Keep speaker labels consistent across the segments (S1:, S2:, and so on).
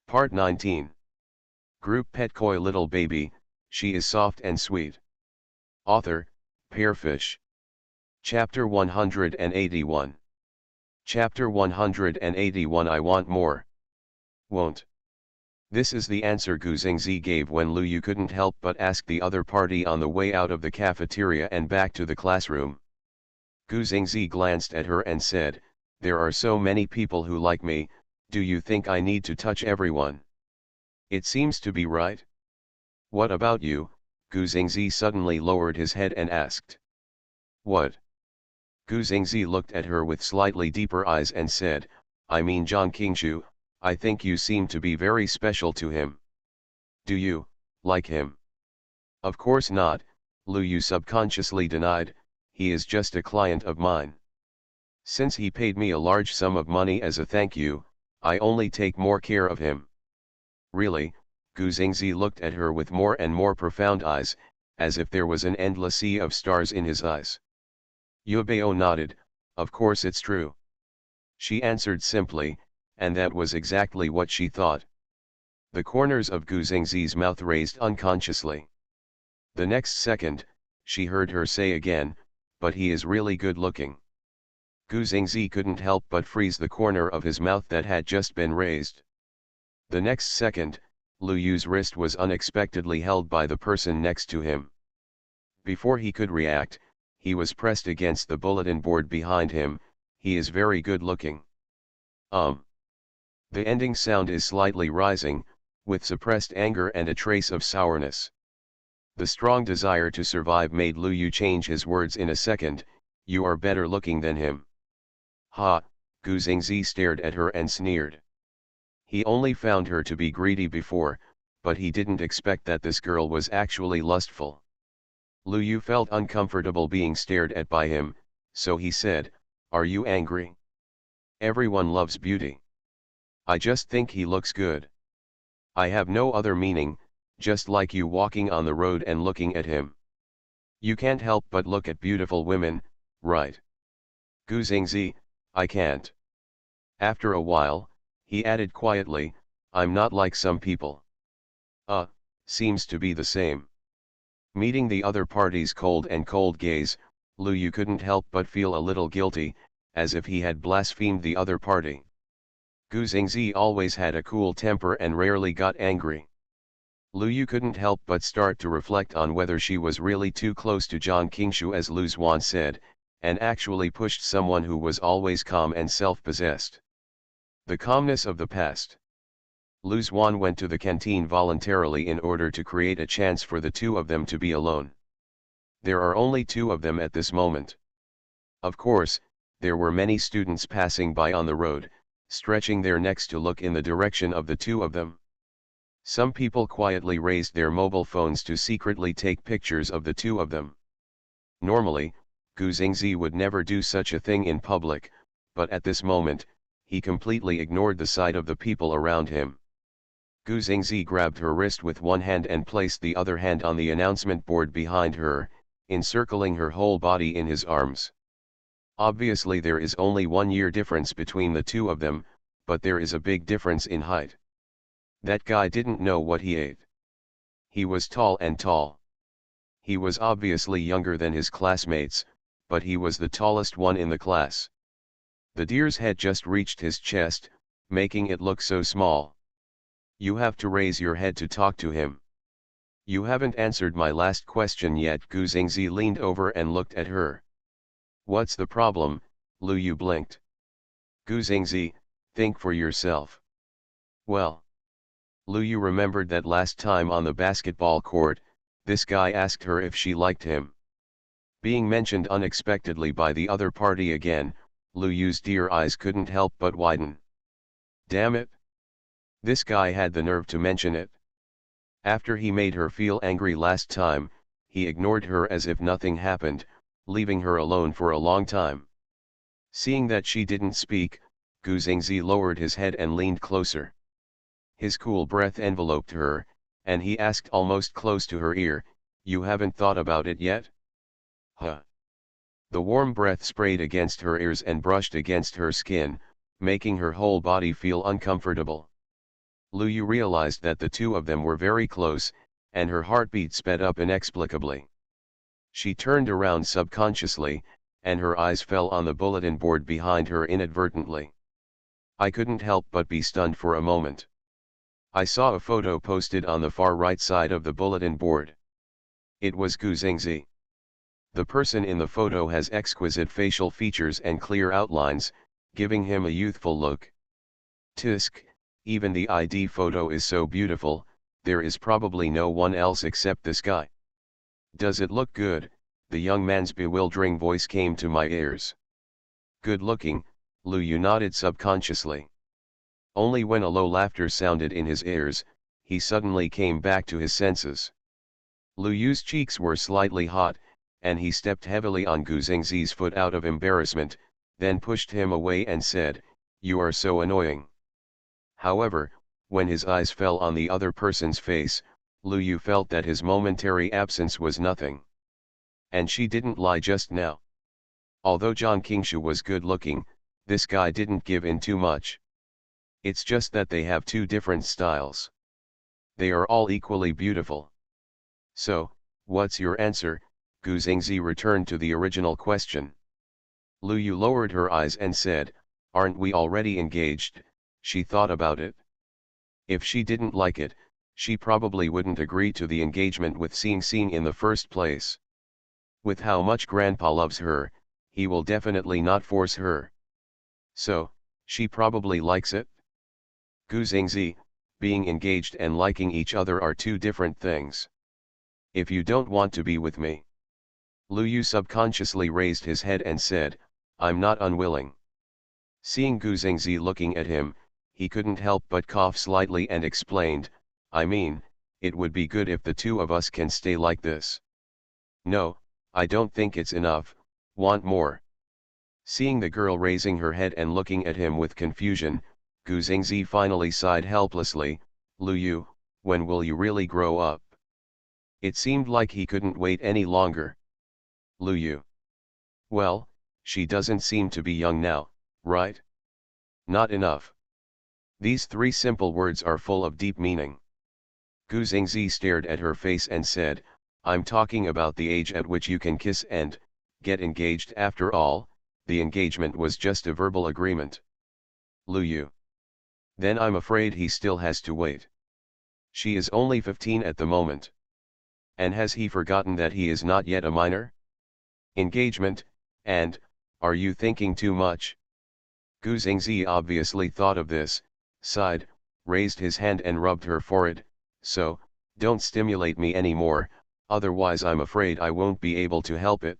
S1: Part 19. Group Pet Koi Little Baby, She is Soft and Sweet. Author, Pearfish. Chapter 181. Chapter 181 I Want More. Won't. This is the answer Gu Xingzi gave when Lu Yu couldn't help but ask the other party on the way out of the cafeteria and back to the classroom. Gu Xingzi glanced at her and said, "There are so many people who like me, do you think I need to touch everyone? It seems to be right." "What about you?" Gu Xingzi suddenly lowered his head and asked. "What?" Gu Xingzi looked at her with slightly deeper eyes and said, "I mean Zhang Qingshu, I think you seem to be very special to him." "Do you, like him?" "Of course not," Lu Yu subconsciously denied, "he is just a client of mine. Since he paid me a large sum of money as a thank you, I only take more care of him." "Really?" Gu Xingzi looked at her with more and more profound eyes, as if there was an endless sea of stars in his eyes. Yubeo nodded, "Of course it's true." She answered simply, and that was exactly what she thought. The corners of Gu Xingzi's mouth raised unconsciously. The next second, she heard her say again, "But he is really good looking." Gu Xingzi couldn't help but freeze the corner of his mouth that had just been raised. The next second, Lu Yu's wrist was unexpectedly held by the person next to him. Before he could react, he was pressed against the bulletin board behind him. "He is very good looking." The ending sound is slightly rising, with suppressed anger and a trace of sourness. The strong desire to survive made Lu Yu change his words in a second. "You are better looking than him." "Ha," Gu Xingzi stared at her and sneered. He only found her to be greedy before, but he didn't expect that this girl was actually lustful. Lu Yu felt uncomfortable being stared at by him, so he said, "Are you angry? Everyone loves beauty. I just think he looks good. I have no other meaning, just like you walking on the road and looking at him. You can't help but look at beautiful women, right?" "Gu Xingzi, I can't." After a while, he added quietly, "I'm not like some people." Seems to be the same." Meeting the other party's cold gaze, Lu Yu couldn't help but feel a little guilty, as if he had blasphemed the other party. Gu Xingzi always had a cool temper and rarely got angry. Lu Yu couldn't help but start to reflect on whether she was really too close to Zhang Qingshu as Lu Zuan said, and actually pushed someone who was always calm and self-possessed. The calmness of the past. Lu Zuan went to the canteen voluntarily in order to create a chance for the two of them to be alone. There are only two of them at this moment. Of course, there were many students passing by on the road, stretching their necks to look in the direction of the two of them. Some people quietly raised their mobile phones to secretly take pictures of the two of them. Normally, Gu Xingzi would never do such a thing in public, but at this moment, he completely ignored the sight of the people around him. Gu Xingzi grabbed her wrist with one hand and placed the other hand on the announcement board behind her, encircling her whole body in his arms. Obviously there is only 1 year difference between the two of them, but there is a big difference in height. That guy didn't know what he ate. He was tall and tall. He was obviously younger than his classmates, but he was the tallest one in the class. The deer's head just reached his chest, making it look so small. "You have to raise your head to talk to him." "You haven't answered my last question yet." Gu Xingzi leaned over and looked at her. "What's the problem?" Lu Yu blinked. "Gu Xingzi, think for yourself." "Well." Lu Yu remembered that last time on the basketball court, this guy asked her if she liked him. Being mentioned unexpectedly by the other party again, Lu Yu's deer eyes couldn't help but widen. Damn it! This guy had the nerve to mention it. After he made her feel angry last time, he ignored her as if nothing happened, leaving her alone for a long time. Seeing that she didn't speak, Gu Xingzi lowered his head and leaned closer. His cool breath enveloped her, and he asked almost close to her ear, "You haven't thought about it yet?" "Huh." The warm breath sprayed against her ears and brushed against her skin, making her whole body feel uncomfortable. Lu Yu realized that the two of them were very close, and her heartbeat sped up inexplicably. She turned around subconsciously, and her eyes fell on the bulletin board behind her inadvertently. I couldn't help but be stunned for a moment. I saw a photo posted on the far right side of the bulletin board. It was Gu Xingzi. The person in the photo has exquisite facial features and clear outlines, giving him a youthful look. Tisk, even the ID photo is so beautiful, there is probably no one else except this guy. Does it look good? The young man's bewildering voice came to my ears. Good looking, Lu Yu nodded subconsciously. Only when a low laughter sounded in his ears, he suddenly came back to his senses. Lu Yu's cheeks were slightly hot, and he stepped heavily on Gu Xingzi's foot out of embarrassment, then pushed him away and said, "You are so annoying." However, when his eyes fell on the other person's face, Lu Yu felt that his momentary absence was nothing. And she didn't lie just now. Although Zhang Qingshu was good looking, this guy didn't give in too much. It's just that they have two different styles. They are all equally beautiful. So, what's your answer? Gu Xingzi returned to the original question. Lu Yu lowered her eyes and said, "Aren't we already engaged?" She thought about it. If she didn't like it, she probably wouldn't agree to the engagement with Xing Xing in the first place. With how much Grandpa loves her, he will definitely not force her. So, she probably likes it. Gu Xingzi, being engaged and liking each other are two different things. If you don't want to be with me. Lu Yu subconsciously raised his head and said, "I'm not unwilling." Seeing Gu Xingzi looking at him, he couldn't help but cough slightly and explained, "I mean, it would be good if the two of us can stay like this." "No, I don't think it's enough, want more." Seeing the girl raising her head and looking at him with confusion, Gu Xingzi finally sighed helplessly, "Lu Yu, when will you really grow up?" It seemed like he couldn't wait any longer. Lu Yu. Well, she doesn't seem to be young now, right? Not enough. These three simple words are full of deep meaning. Gu Xingzi stared at her face and said, "I'm talking about the age at which you can kiss and get engaged. After all, the engagement was just a verbal agreement." Lu Yu. Then I'm afraid he still has to wait. She is only 15 at the moment. And has he forgotten that he is not yet a minor? Engagement, and, are you thinking too much? Gu Xingzi obviously thought of this, sighed, raised his hand and rubbed her forehead, "So, don't stimulate me anymore, otherwise I'm afraid I won't be able to help it."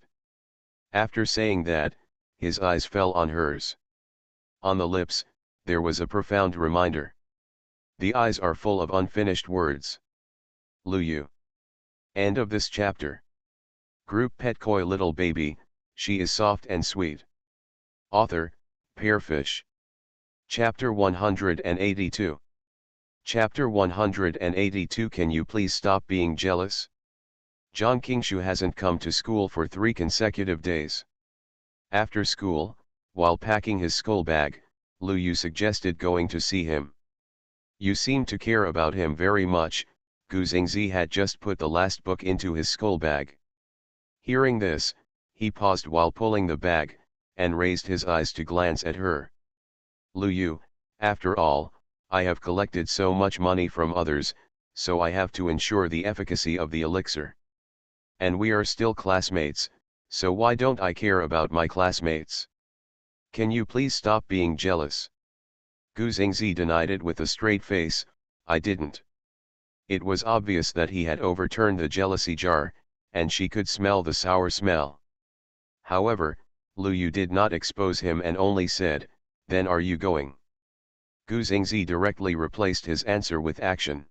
S1: After saying that, his eyes fell on hers. On the lips, there was a profound reminder. The eyes are full of unfinished words. Lu Yu. End of this chapter. Group Pet Koi Little Baby, she is soft and sweet. Author, Pearfish. Chapter 182. Chapter 182. Can you please stop being jealous? Zhang Qingshu hasn't come to school for 3 consecutive days. After school, while packing his school bag, Lu Yu suggested going to see him. "You seem to care about him very much." Gu Xingzi had just put the last book into his school bag. Hearing this, he paused while pulling the bag, and raised his eyes to glance at her. "Lu Yu, after all, I have collected so much money from others, so I have to ensure the efficacy of the elixir. And we are still classmates, so why don't I care about my classmates? Can you please stop being jealous?" Gu Xingzi denied it with a straight face, "I didn't." It was obvious that he had overturned the jealousy jar, and she could smell the sour smell. However, Lu Yu did not expose him and only said, "Then are you going?" Gu Xingzi directly replaced his answer with action.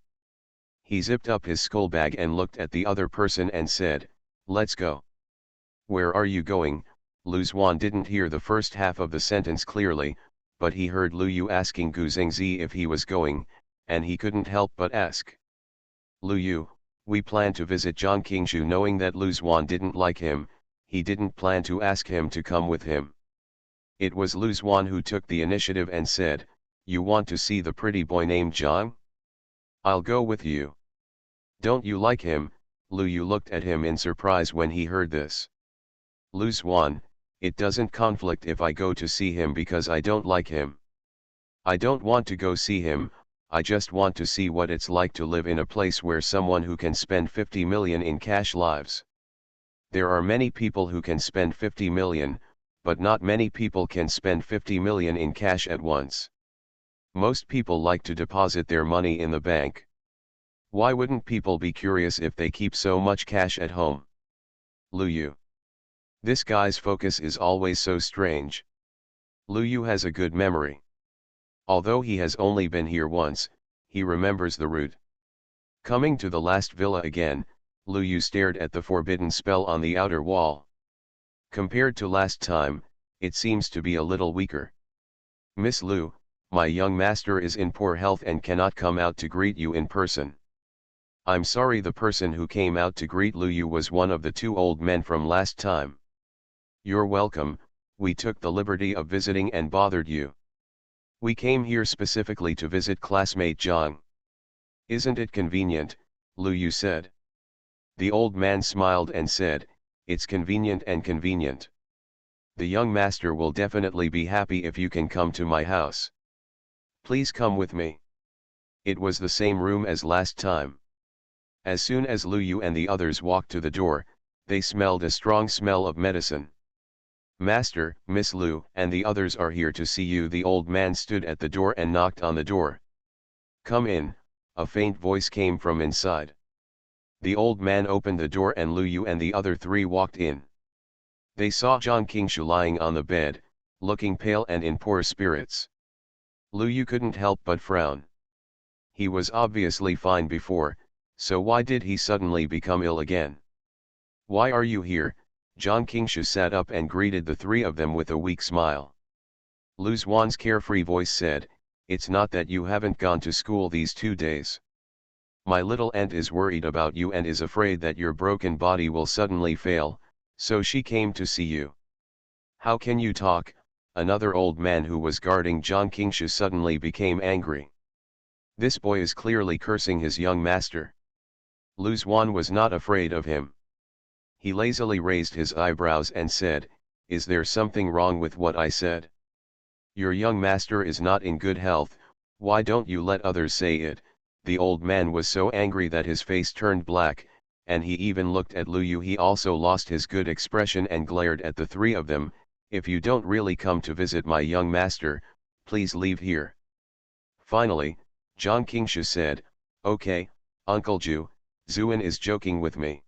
S1: He zipped up his school bag and looked at the other person and said, "Let's go." "Where are you going?" Lu Zuan didn't hear the first half of the sentence clearly, but he heard Lu Yu asking Gu Xingzi if he was going, and he couldn't help but ask. "Lu Yu, we plan to visit Zhang Qingshu." Knowing that Lu Zuan didn't like him, he didn't plan to ask him to come with him. It was Lu Zuan who took the initiative and said, "You want to see the pretty boy named Zhang?" I'll go with you. Don't you like him? Lu Yu looked at him in surprise when he heard this. Lu Xuan, it doesn't conflict if I go to see him because I don't like him. I don't want to go see him, I just want to see what it's like to live in a place where someone who can spend 50 million in cash lives. There are many people who can spend 50 million, but not many people can spend 50 million in cash at once. Most people like to deposit their money in the bank. Why wouldn't people be curious if they keep so much cash at home? Lu Yu. This guy's focus is always so strange. Lu Yu has a good memory. Although he has only been here once, he remembers the route. Coming to the last villa again, Lu Yu stared at the forbidden spell on the outer wall. Compared to last time, it seems to be a little weaker. Miss Lu, my young master is in poor health and cannot come out to greet you in person. I'm sorry, the person who came out to greet Lu Yu was one of the two old men from last time. You're welcome, we took the liberty of visiting and bothered you. We came here specifically to visit classmate Zhang. Isn't it convenient? Lu Yu said. The old man smiled and said, it's convenient and convenient. The young master will definitely be happy if you can come to my house. Please come with me. It was the same room as last time. As soon as Lu Yu and the others walked to the door, they smelled a strong smell of medicine. Master, Miss Lu, and the others are here to see you. The old man stood at the door and knocked on the door. Come in, a faint voice came from inside. The old man opened the door and Lu Yu and the other three walked in. They saw Zhang Qingshu lying on the bed, looking pale and in poor spirits. Lu Yu couldn't help but frown. He was obviously fine before, so why did he suddenly become ill again? Why are you here? Zhang Qingshu sat up and greeted the three of them with a weak smile. Lu Xuan's carefree voice said, it's not that you haven't gone to school these 2 days. My little aunt is worried about you and is afraid that your broken body will suddenly fail, so she came to see you. How can you talk? Another old man who was guarding Zhang Qingshu suddenly became angry. This boy is clearly cursing his young master. Lu Xuan was not afraid of him. He lazily raised his eyebrows and said, is there something wrong with what I said? Your young master is not in good health, why don't you let others say it? The old man was so angry that his face turned black, and he even looked at Lu Yu. He also lost his good expression and glared at the three of them. If you don't really come to visit my young master, please leave here. Finally, Zhang Qingshu said, okay, Uncle Ju, Zuan is joking with me.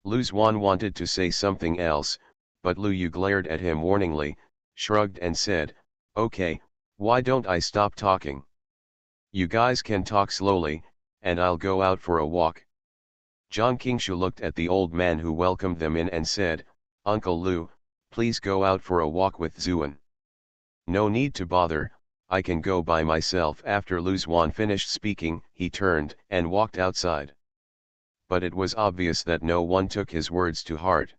S1: Lu Xuan wanted to say something else, but Lu Yu glared at him warningly, shrugged and said, okay, why don't I stop talking? You guys can talk slowly, and I'll go out for a walk. Zhang Qingshu looked at the old man who welcomed them in and said, Uncle Lu, please go out for a walk with Zuan. No need to bother, I can go by myself. After Lu Xuan finished speaking, he turned and walked outside. But it was obvious that no one took his words to heart.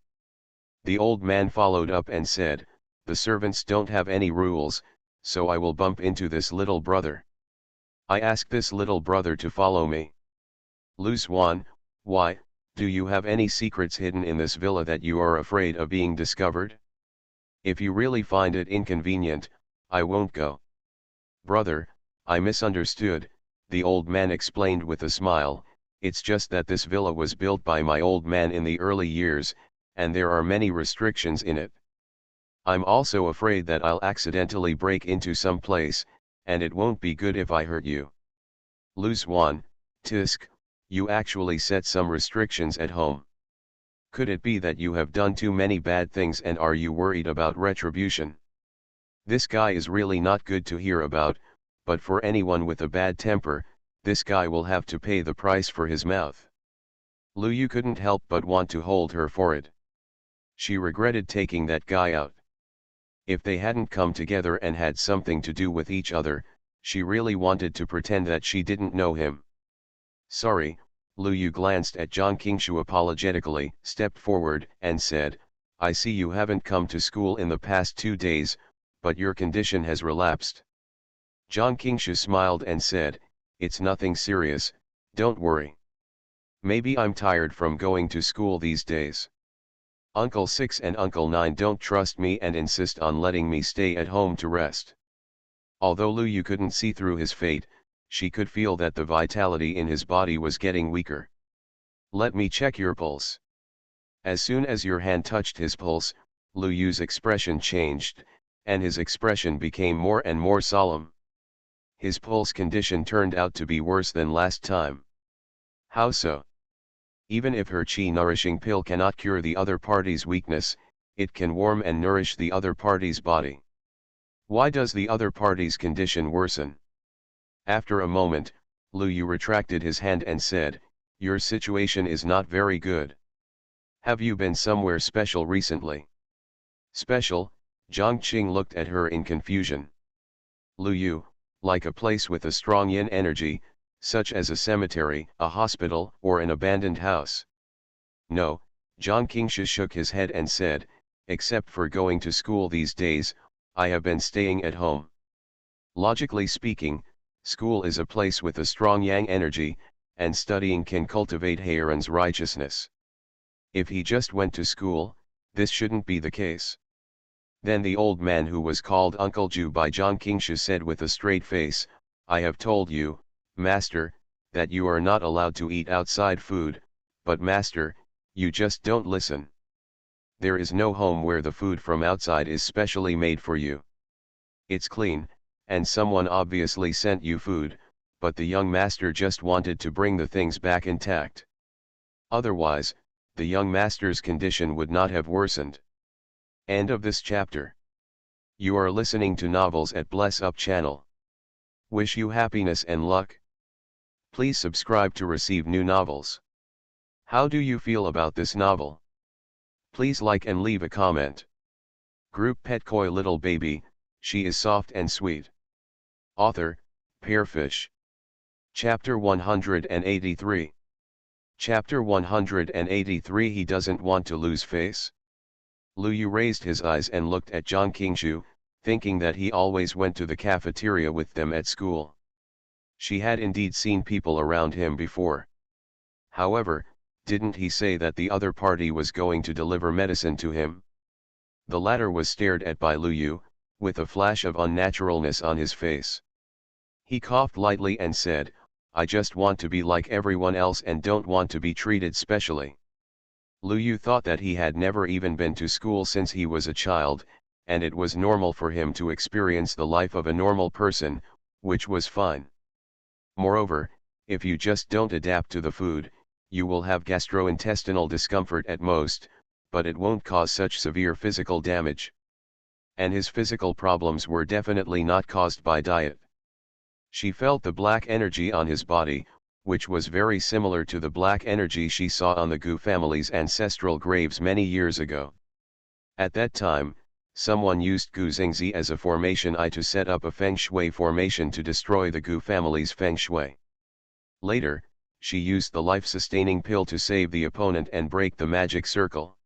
S1: The old man followed up and said, the servants don't have any rules, so I will bump into this little brother. I ask this little brother to follow me. Lu Xuan, why, do you have any secrets hidden in this villa that you are afraid of being discovered? If you really find it inconvenient, I won't go. Brother, I misunderstood, the old man explained with a smile, it's just that this villa was built by my old man in the early years, and there are many restrictions in it. I'm also afraid that I'll accidentally break into some place, and it won't be good if I hurt you. Lu Xuan, tisk, you actually set some restrictions at home. Could it be that you have done too many bad things and are you worried about retribution? This guy is really not good to hear about, but for anyone with a bad temper, this guy will have to pay the price for his mouth. Lu Yu couldn't help but want to hold her for it. She regretted taking that guy out. If they hadn't come together and had something to do with each other, she really wanted to pretend that she didn't know him. Sorry, Lu Yu glanced at Zhang Qingshu apologetically, stepped forward, and said, I see you haven't come to school in the past 2 days, but your condition has relapsed. Zhang Qingshu smiled and said, it's nothing serious, don't worry. Maybe I'm tired from going to school these days. Uncle 6 and Uncle 9 don't trust me and insist on letting me stay at home to rest. Although Lu Yu couldn't see through his fate, she could feel that the vitality in his body was getting weaker. Let me check your pulse. As soon as your hand touched his pulse, Lu Yu's expression changed, and his expression became more and more solemn. His pulse condition turned out to be worse than last time. How so? Even if her qi-nourishing pill cannot cure the other party's weakness, it can warm and nourish the other party's body. Why does the other party's condition worsen? After a moment, Lu Yu retracted his hand and said, "Your situation is not very good. Have you been somewhere special recently?" Special? Zhang Qing looked at her in confusion. Lu Yu, like a place with a strong yin energy, such as a cemetery, a hospital, or an abandoned house. No, Zhang Qingsha shook his head and said, except for going to school these days, I have been staying at home. Logically speaking, school is a place with a strong yang energy, and studying can cultivate Heiran's righteousness. If he just went to school, this shouldn't be the case. Then the old man who was called Uncle Ju by Zhang Qingsha said with a straight face, I have told you, Master, that you are not allowed to eat outside food, but Master, you just don't listen. There is no home where the food from outside is specially made for you. It's clean, and someone obviously sent you food, but the young master just wanted to bring the things back intact. Otherwise, the young master's condition would not have worsened. End of this chapter. You are listening to Novels at Bless Up channel. Wish you happiness and luck. Please subscribe to receive new novels. How do you feel about this novel? Please like and leave a comment. Group Pet Koi Little Baby, she is soft and sweet. Author, Pearfish. Chapter 183. Chapter 183 He doesn't want to lose face. Lu Yu raised his eyes and looked at Zhang Qingshu, thinking that he always went to the cafeteria with them at school. She had indeed seen people around him before. However, didn't he say that the other party was going to deliver medicine to him? The latter was stared at by Lu Yu, with a flash of unnaturalness on his face. He coughed lightly and said, I just want to be like everyone else and don't want to be treated specially. Lu Yu thought that he had never even been to school since he was a child, and it was normal for him to experience the life of a normal person, which was fine. Moreover, if you just don't adapt to the food, you will have gastrointestinal discomfort at most, but it won't cause such severe physical damage. And his physical problems were definitely not caused by diet. She felt the black energy on his body, which was very similar to the black energy she saw on the Gu family's ancestral graves many years ago. At that time, someone used Gu Xingzi as a formation to set up a Feng Shui formation to destroy the Gu family's Feng Shui. Later, she used the life-sustaining pill to save the opponent and break the magic circle.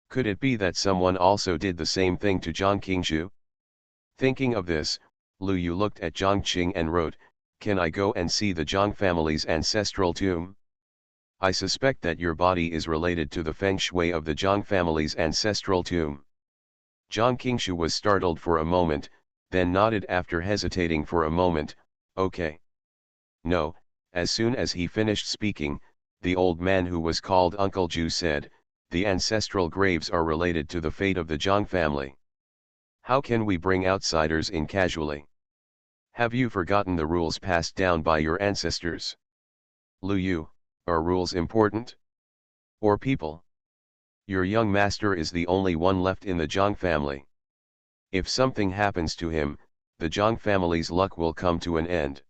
S1: Could it be that someone also did the same thing to Zhang Qingshu? Thinking of this, Lu Yu looked at Zhang Qing and wrote, Can I go and see the Zhang family's ancestral tomb? I suspect that your body is related to the Feng Shui of the Zhang family's ancestral tomb. Zhang Qingshu was startled for a moment, then nodded after hesitating for a moment, okay. No, as soon as he finished speaking, the old man who was called Uncle Ju said, the ancestral graves are related to the fate of the Zhang family. How can we bring outsiders in casually? Have you forgotten the rules passed down by your ancestors? Lu Yu, are rules important? Or people? Your young master is the only one left in the Zhang family. If something happens to him, the Zhang family's luck will come to an end.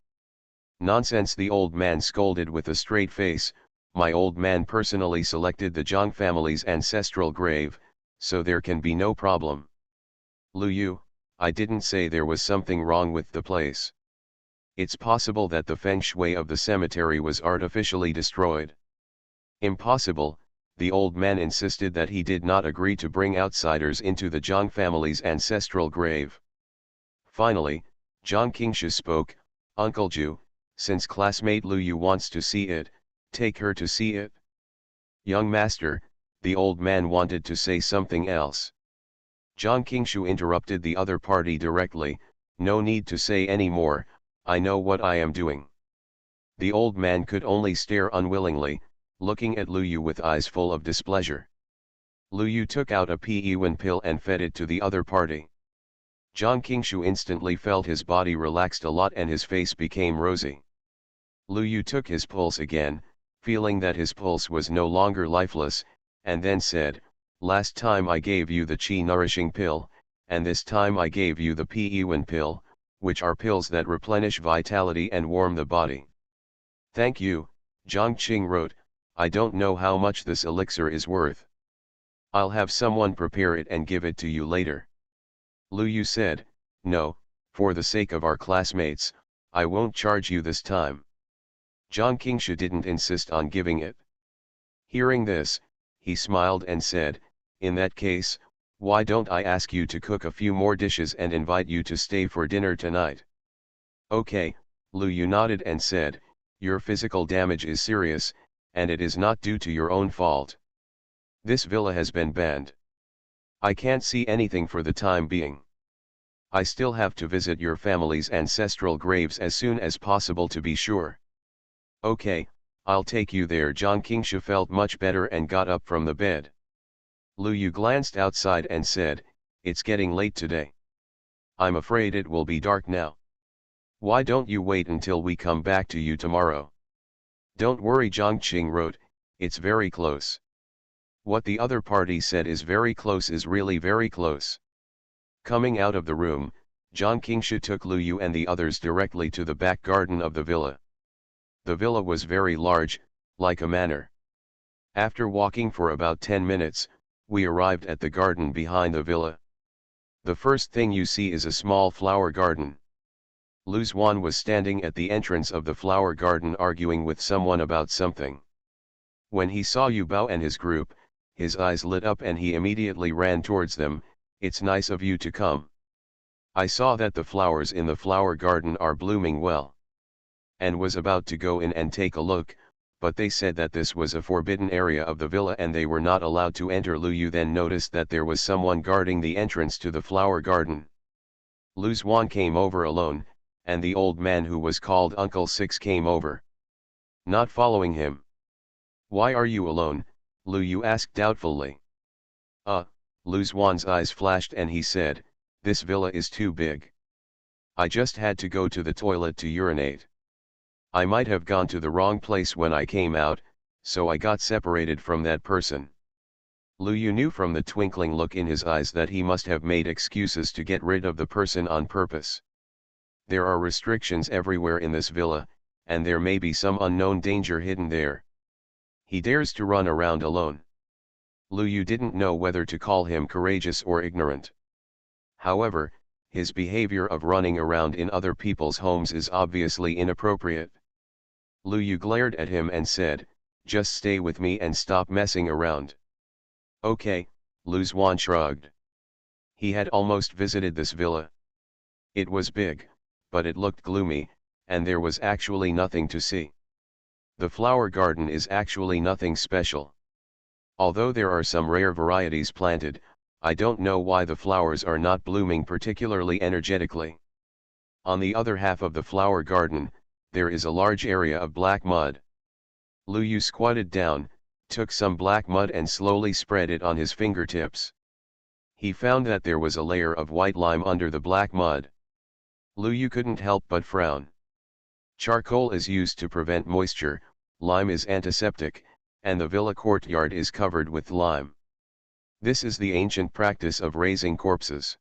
S1: Nonsense, the old man scolded with a straight face. My old man personally selected the Zhang family's ancestral grave, so there can be no problem. Lu Yu, I didn't say there was something wrong with the place. It's possible that the Feng Shui of the cemetery was artificially destroyed. Impossible. The old man insisted that he did not agree to bring outsiders into the Zhang family's ancestral grave. Finally, Zhang Qingshu spoke, Uncle Ju, Since classmate Lu Yu wants to see it, take her to see it. Young master, the old man wanted to say something else. Jiang Qingshu interrupted the other party directly, no need to say any more, I know what I am doing. The old man could only stare unwillingly, looking at Lu Yu with eyes full of displeasure. Lu Yu took out a Pen pill and fed it to the other party. Jiang Qingshu instantly felt his body relaxed a lot and his face became rosy. Lu Yu took his pulse again, feeling that his pulse was no longer lifeless, and then said, last time I gave you the Qi nourishing pill, and this time I gave you the Pen pill, which are pills that replenish vitality and warm the body. Thank you, Zhang Qing wrote, I don't know how much this elixir is worth. I'll have someone prepare it and give it to you later. Lu Yu said, no, for the sake of our classmates, I won't charge you this time. Jiang Qingshu didn't insist on giving it. Hearing this, he smiled and said, in that case, why don't I ask you to cook a few more dishes and invite you to stay for dinner tonight? Okay, Lu Yu nodded and said, your physical damage is serious, and it is not due to your own fault. This villa has been banned. I can't see anything for the time being. I still have to visit your family's ancestral graves as soon as possible to be sure. Okay, I'll take you there. Jiang Qingshu felt much better and got up from the bed. Lu Yu glanced outside and said, it's getting late today. I'm afraid it will be dark now. Why don't you wait until we come back to you tomorrow? Don't worry, Jiang Qing wrote, it's very close. What the other party said is very close is really very close. Coming out of the room, Jiang Qingshu took Lu Yu and the others directly to the back garden of the villa. The villa was very large, like a manor. After walking for about 10 minutes, we arrived at the garden behind the villa. The first thing you see is a small flower garden. Lu Zuan was standing at the entrance of the flower garden arguing with someone about something. When he saw Yu Bao and his group, his eyes lit up and he immediately ran towards them. It's nice of you to come. I saw that the flowers in the flower garden are blooming well. And was about to go in and take a look, but they said that this was a forbidden area of the villa and they were not allowed to enter. Lu Yu then noticed that there was someone guarding the entrance to the flower garden. Lu Zuan came over alone, and the old man who was called Uncle Six came over. Not following him. Why are you alone? Lu Yu asked doubtfully. Lu Zuan's eyes flashed and he said, this villa is too big. I just had to go to the toilet to urinate. I might have gone to the wrong place when I came out, so I got separated from that person. Lu Yu knew from the twinkling look in his eyes that he must have made excuses to get rid of the person on purpose. There are restrictions everywhere in this villa, and there may be some unknown danger hidden there. He dares to run around alone. Lu Yu didn't know whether to call him courageous or ignorant. However, his behavior of running around in other people's homes is obviously inappropriate. Lu Yu glared at him and said, just stay with me and stop messing around. Okay, Lu Zuan shrugged. He had almost visited this villa. It was big, but it looked gloomy, and there was actually nothing to see. The flower garden is actually nothing special. Although there are some rare varieties planted, I don't know why the flowers are not blooming particularly energetically. On the other half of the flower garden, there is a large area of black mud. Lu Yu squatted down, took some black mud and slowly spread it on his fingertips. He found that there was a layer of white lime under the black mud. Lu Yu couldn't help but frown. Charcoal is used to prevent moisture, lime is antiseptic, and the villa courtyard is covered with lime. This is the ancient practice of raising corpses.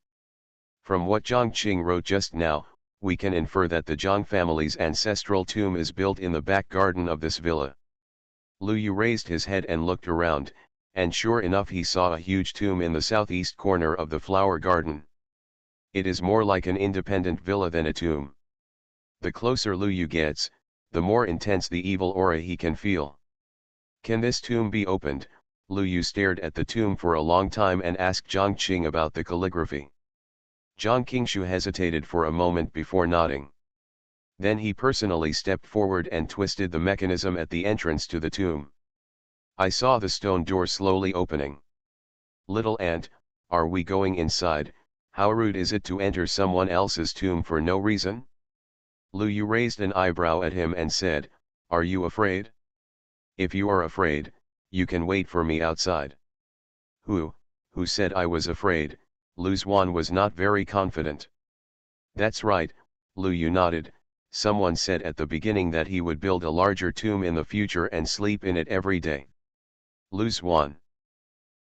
S1: From what Zhang Qing wrote just now, we can infer that the Zhang family's ancestral tomb is built in the back garden of this villa. Lu Yu raised his head and looked around, and sure enough he saw a huge tomb in the southeast corner of the flower garden. It is more like an independent villa than a tomb. The closer Lu Yu gets, the more intense the evil aura he can feel. Can this tomb be opened? Lu Yu stared at the tomb for a long time and asked Zhang Qing about the calligraphy. Jiang Qingshu hesitated for a moment before nodding. Then he personally stepped forward and twisted the mechanism at the entrance to the tomb. I saw the stone door slowly opening. "Little ant, are we going inside? How rude is it to enter someone else's tomb for no reason?" Lu Yu raised an eyebrow at him and said, "Are you afraid? If you are afraid, you can wait for me outside." Who said I was afraid?" Lu Xuan was not very confident. "That's right," Lu Yu nodded. "Someone said at the beginning that he would build a larger tomb in the future and sleep in it every day." Lu Xuan.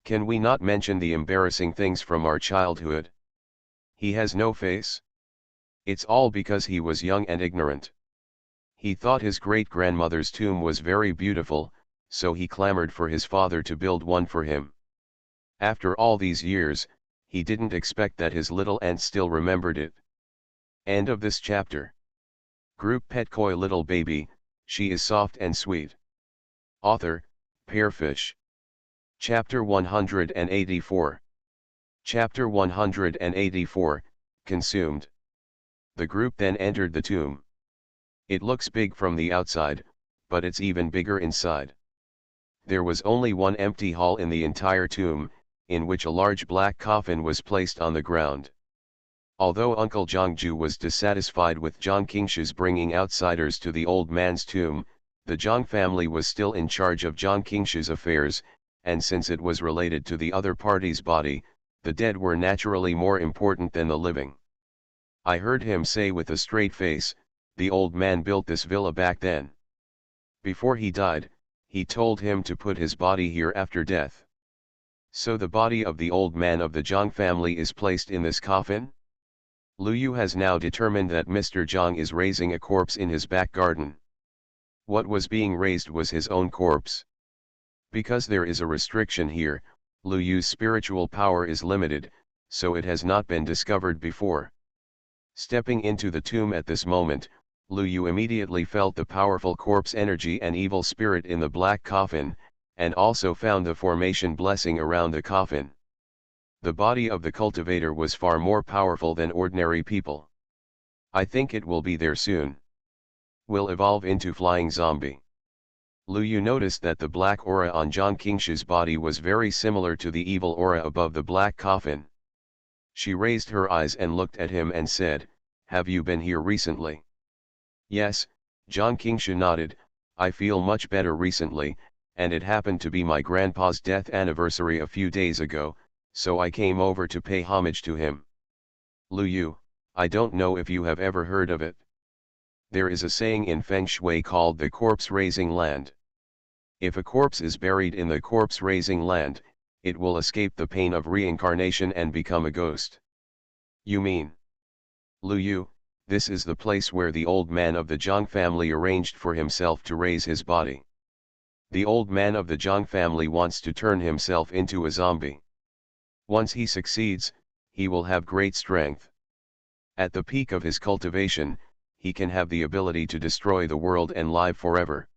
S1: "Can we not mention the embarrassing things from our childhood? He has no face. It's all because he was young and ignorant. He thought his great-grandmother's tomb was very beautiful, so he clamored for his father to build one for him. After all these years, he didn't expect that his little ant still remembered it." End of this chapter. Group Pet Koi Little Baby, she is soft and sweet. Author, Pearfish. Chapter 184. Chapter 184, Consumed. The group then entered the tomb. It looks big from the outside, but it's even bigger inside. There was only one empty hall in the entire tomb, in which a large black coffin was placed on the ground. Although Uncle Zhangju was dissatisfied with Zhang Qingshu's bringing outsiders to the old man's tomb, the Zhang family was still in charge of Zhang Qingshu's affairs, and since it was related to the other party's body, the dead were naturally more important than the living. I heard him say with a straight face, "The old man built this villa back then. Before he died, he told him to put his body here after death. So the body of the old man of the Zhang family is placed in this coffin?" Lu Yu has now determined that Mr. Zhang is raising a corpse in his back garden. What was being raised was his own corpse. Because there is a restriction here, Lu Yu's spiritual power is limited, so it has not been discovered before. Stepping into the tomb at this moment, Lu Yu immediately felt the powerful corpse energy and evil spirit in the black coffin, and also found the formation blessing around the coffin. The body of the cultivator was far more powerful than ordinary people. I think it will be there soon. Will evolve into flying zombie. Lu Yu noticed that the black aura on Zhang Qingshu's body was very similar to the evil aura above the black coffin. She raised her eyes and looked at him and said, "Have you been here recently?" "Yes," Zhang Qingshu nodded, "I feel much better recently, and it happened to be my grandpa's death anniversary a few days ago, so I came over to pay homage to him." Lu Yu, I don't know if you have ever heard of it. There is a saying in Feng Shui called the corpse-raising land. If a corpse is buried in the corpse-raising land, it will escape the pain of reincarnation and become a ghost. You mean? Lu Yu, this is the place where the old man of the Zhang family arranged for himself to raise his body. The old man of the Zhang family wants to turn himself into a zombie. Once he succeeds, he will have great strength. At the peak of his cultivation, he can have the ability to destroy the world and live forever.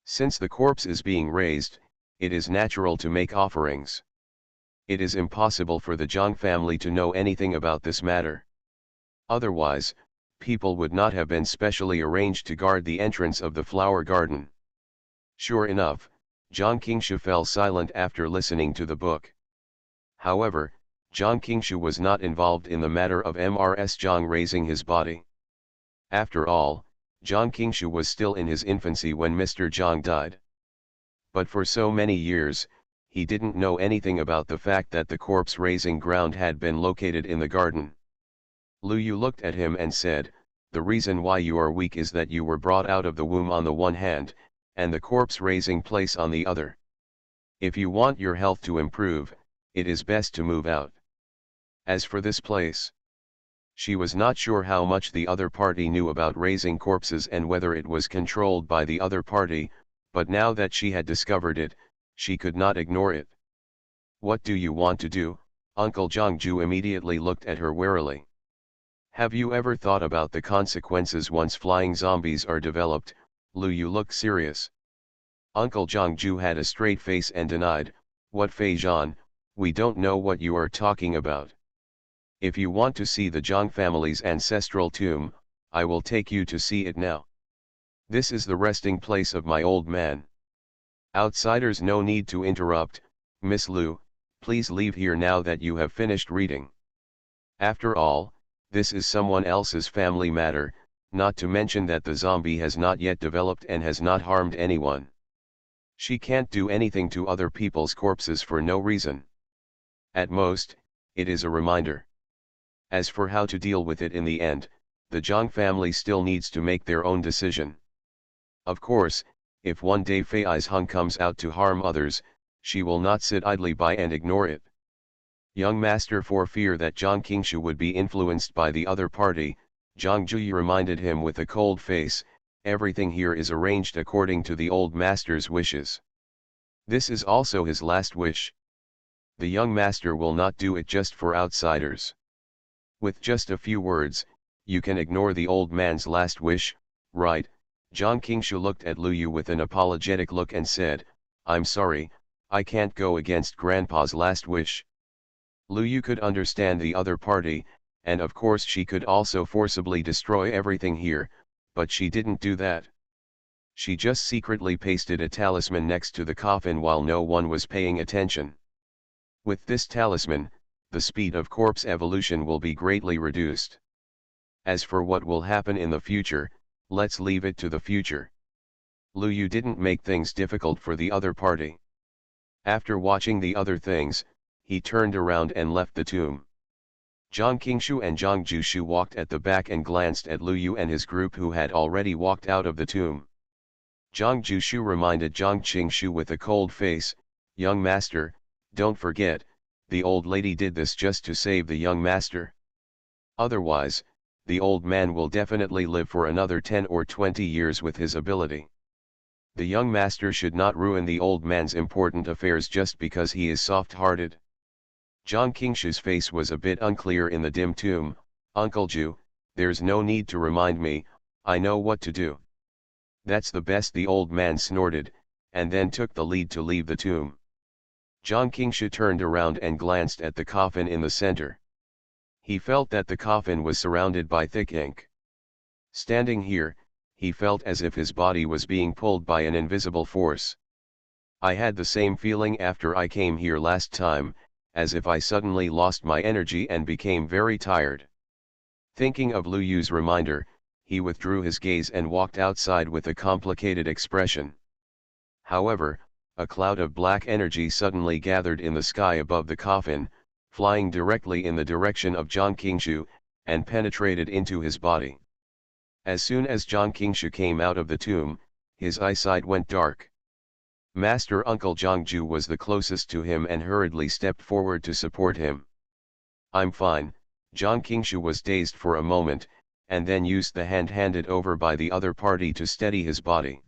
S1: Since the corpse is being raised, it is natural to make offerings. It is impossible for the Zhang family to know anything about this matter. Otherwise, people would not have been specially arranged to guard the entrance of the flower garden. Sure enough, Zhang Qingshu fell silent after listening to the book. However, Zhang Qingshu was not involved in the matter of Mrs. Zhang raising his body. After all, Zhang Qingshu was still in his infancy when Mr. Zhang died. But for so many years, he didn't know anything about the fact that the corpse-raising ground had been located in the garden. Lu Yu looked at him and said, "The reason why you are weak is that you were brought out of the womb on the one hand, and the corpse-raising place on the other. If you want your health to improve, it is best to move out. As for this place..." She was not sure how much the other party knew about raising corpses and whether it was controlled by the other party, but now that she had discovered it, she could not ignore it. "What do you want to do?" Uncle Zhangju immediately looked at her warily. "Have you ever thought about the consequences once flying zombies are developed?" Lu Yu looked serious. Uncle Zhangju had a straight face and denied, "What, Fei Zhan, we don't know what you are talking about. If you want to see the Zhang family's ancestral tomb, I will take you to see it now. This is the resting place of my old man. Outsiders, no need to interrupt, Miss Lu, please leave here now that you have finished reading. After all, this is someone else's family matter, not to mention that the zombie has not yet developed and has not harmed anyone. She can't do anything to other people's corpses for no reason. At most, it is a reminder. As for how to deal with it in the end, the Zhang family still needs to make their own decision. Of course, if one day Fei Hung comes out to harm others, she will not sit idly by and ignore it. Young master, for fear that Zhang Qingshu would be influenced by the other party, Zhang Juyi reminded him with a cold face, everything here is arranged according to the old master's wishes. This is also his last wish. The young master will not do it just for outsiders. With just a few words, you can ignore the old man's last wish, right? Zhang Qingshu looked at Lu Yu with an apologetic look and said, I'm sorry, I can't go against Grandpa's last wish. Lu Yu could understand the other party, and of course she could also forcibly destroy everything here, but she didn't do that. She just secretly pasted a talisman next to the coffin while no one was paying attention. With this talisman, the speed of corpse evolution will be greatly reduced. As for what will happen in the future, let's leave it to the future. Lu Yu didn't make things difficult for the other party. After watching the other things, he turned around and left the tomb. Zhang Qingshu and Zhang Jushu walked at the back and glanced at Lu Yu and his group who had already walked out of the tomb. Zhang Jushu reminded Zhang Qingshu with a cold face, young master, don't forget, the old lady did this just to save the young master. Otherwise, the old man will definitely live for another 10 or 20 years with his ability. The young master should not ruin the old man's important affairs just because he is soft-hearted. Zhang Qingshu's face was a bit unclear in the dim tomb. Uncle Ju, there's no need to remind me, I know what to do. That's the best, the old man snorted, and then took the lead to leave the tomb. Zhang Qingshu turned around and glanced at the coffin in the center. He felt that the coffin was surrounded by thick ink. Standing here, he felt as if his body was being pulled by an invisible force. I had the same feeling after I came here last time, as if I suddenly lost my energy and became very tired. Thinking of Lu Yu's reminder, he withdrew his gaze and walked outside with a complicated expression. However, a cloud of black energy suddenly gathered in the sky above the coffin, flying directly in the direction of Zhang Qingshu, and penetrated into his body. As soon as Zhang Qingshu came out of the tomb, his eyesight went dark. Master Uncle Zhangju was the closest to him and hurriedly stepped forward to support him. I'm fine. Zhang Qingshu was dazed for a moment, and then used the hand handed over by the other party to steady his body.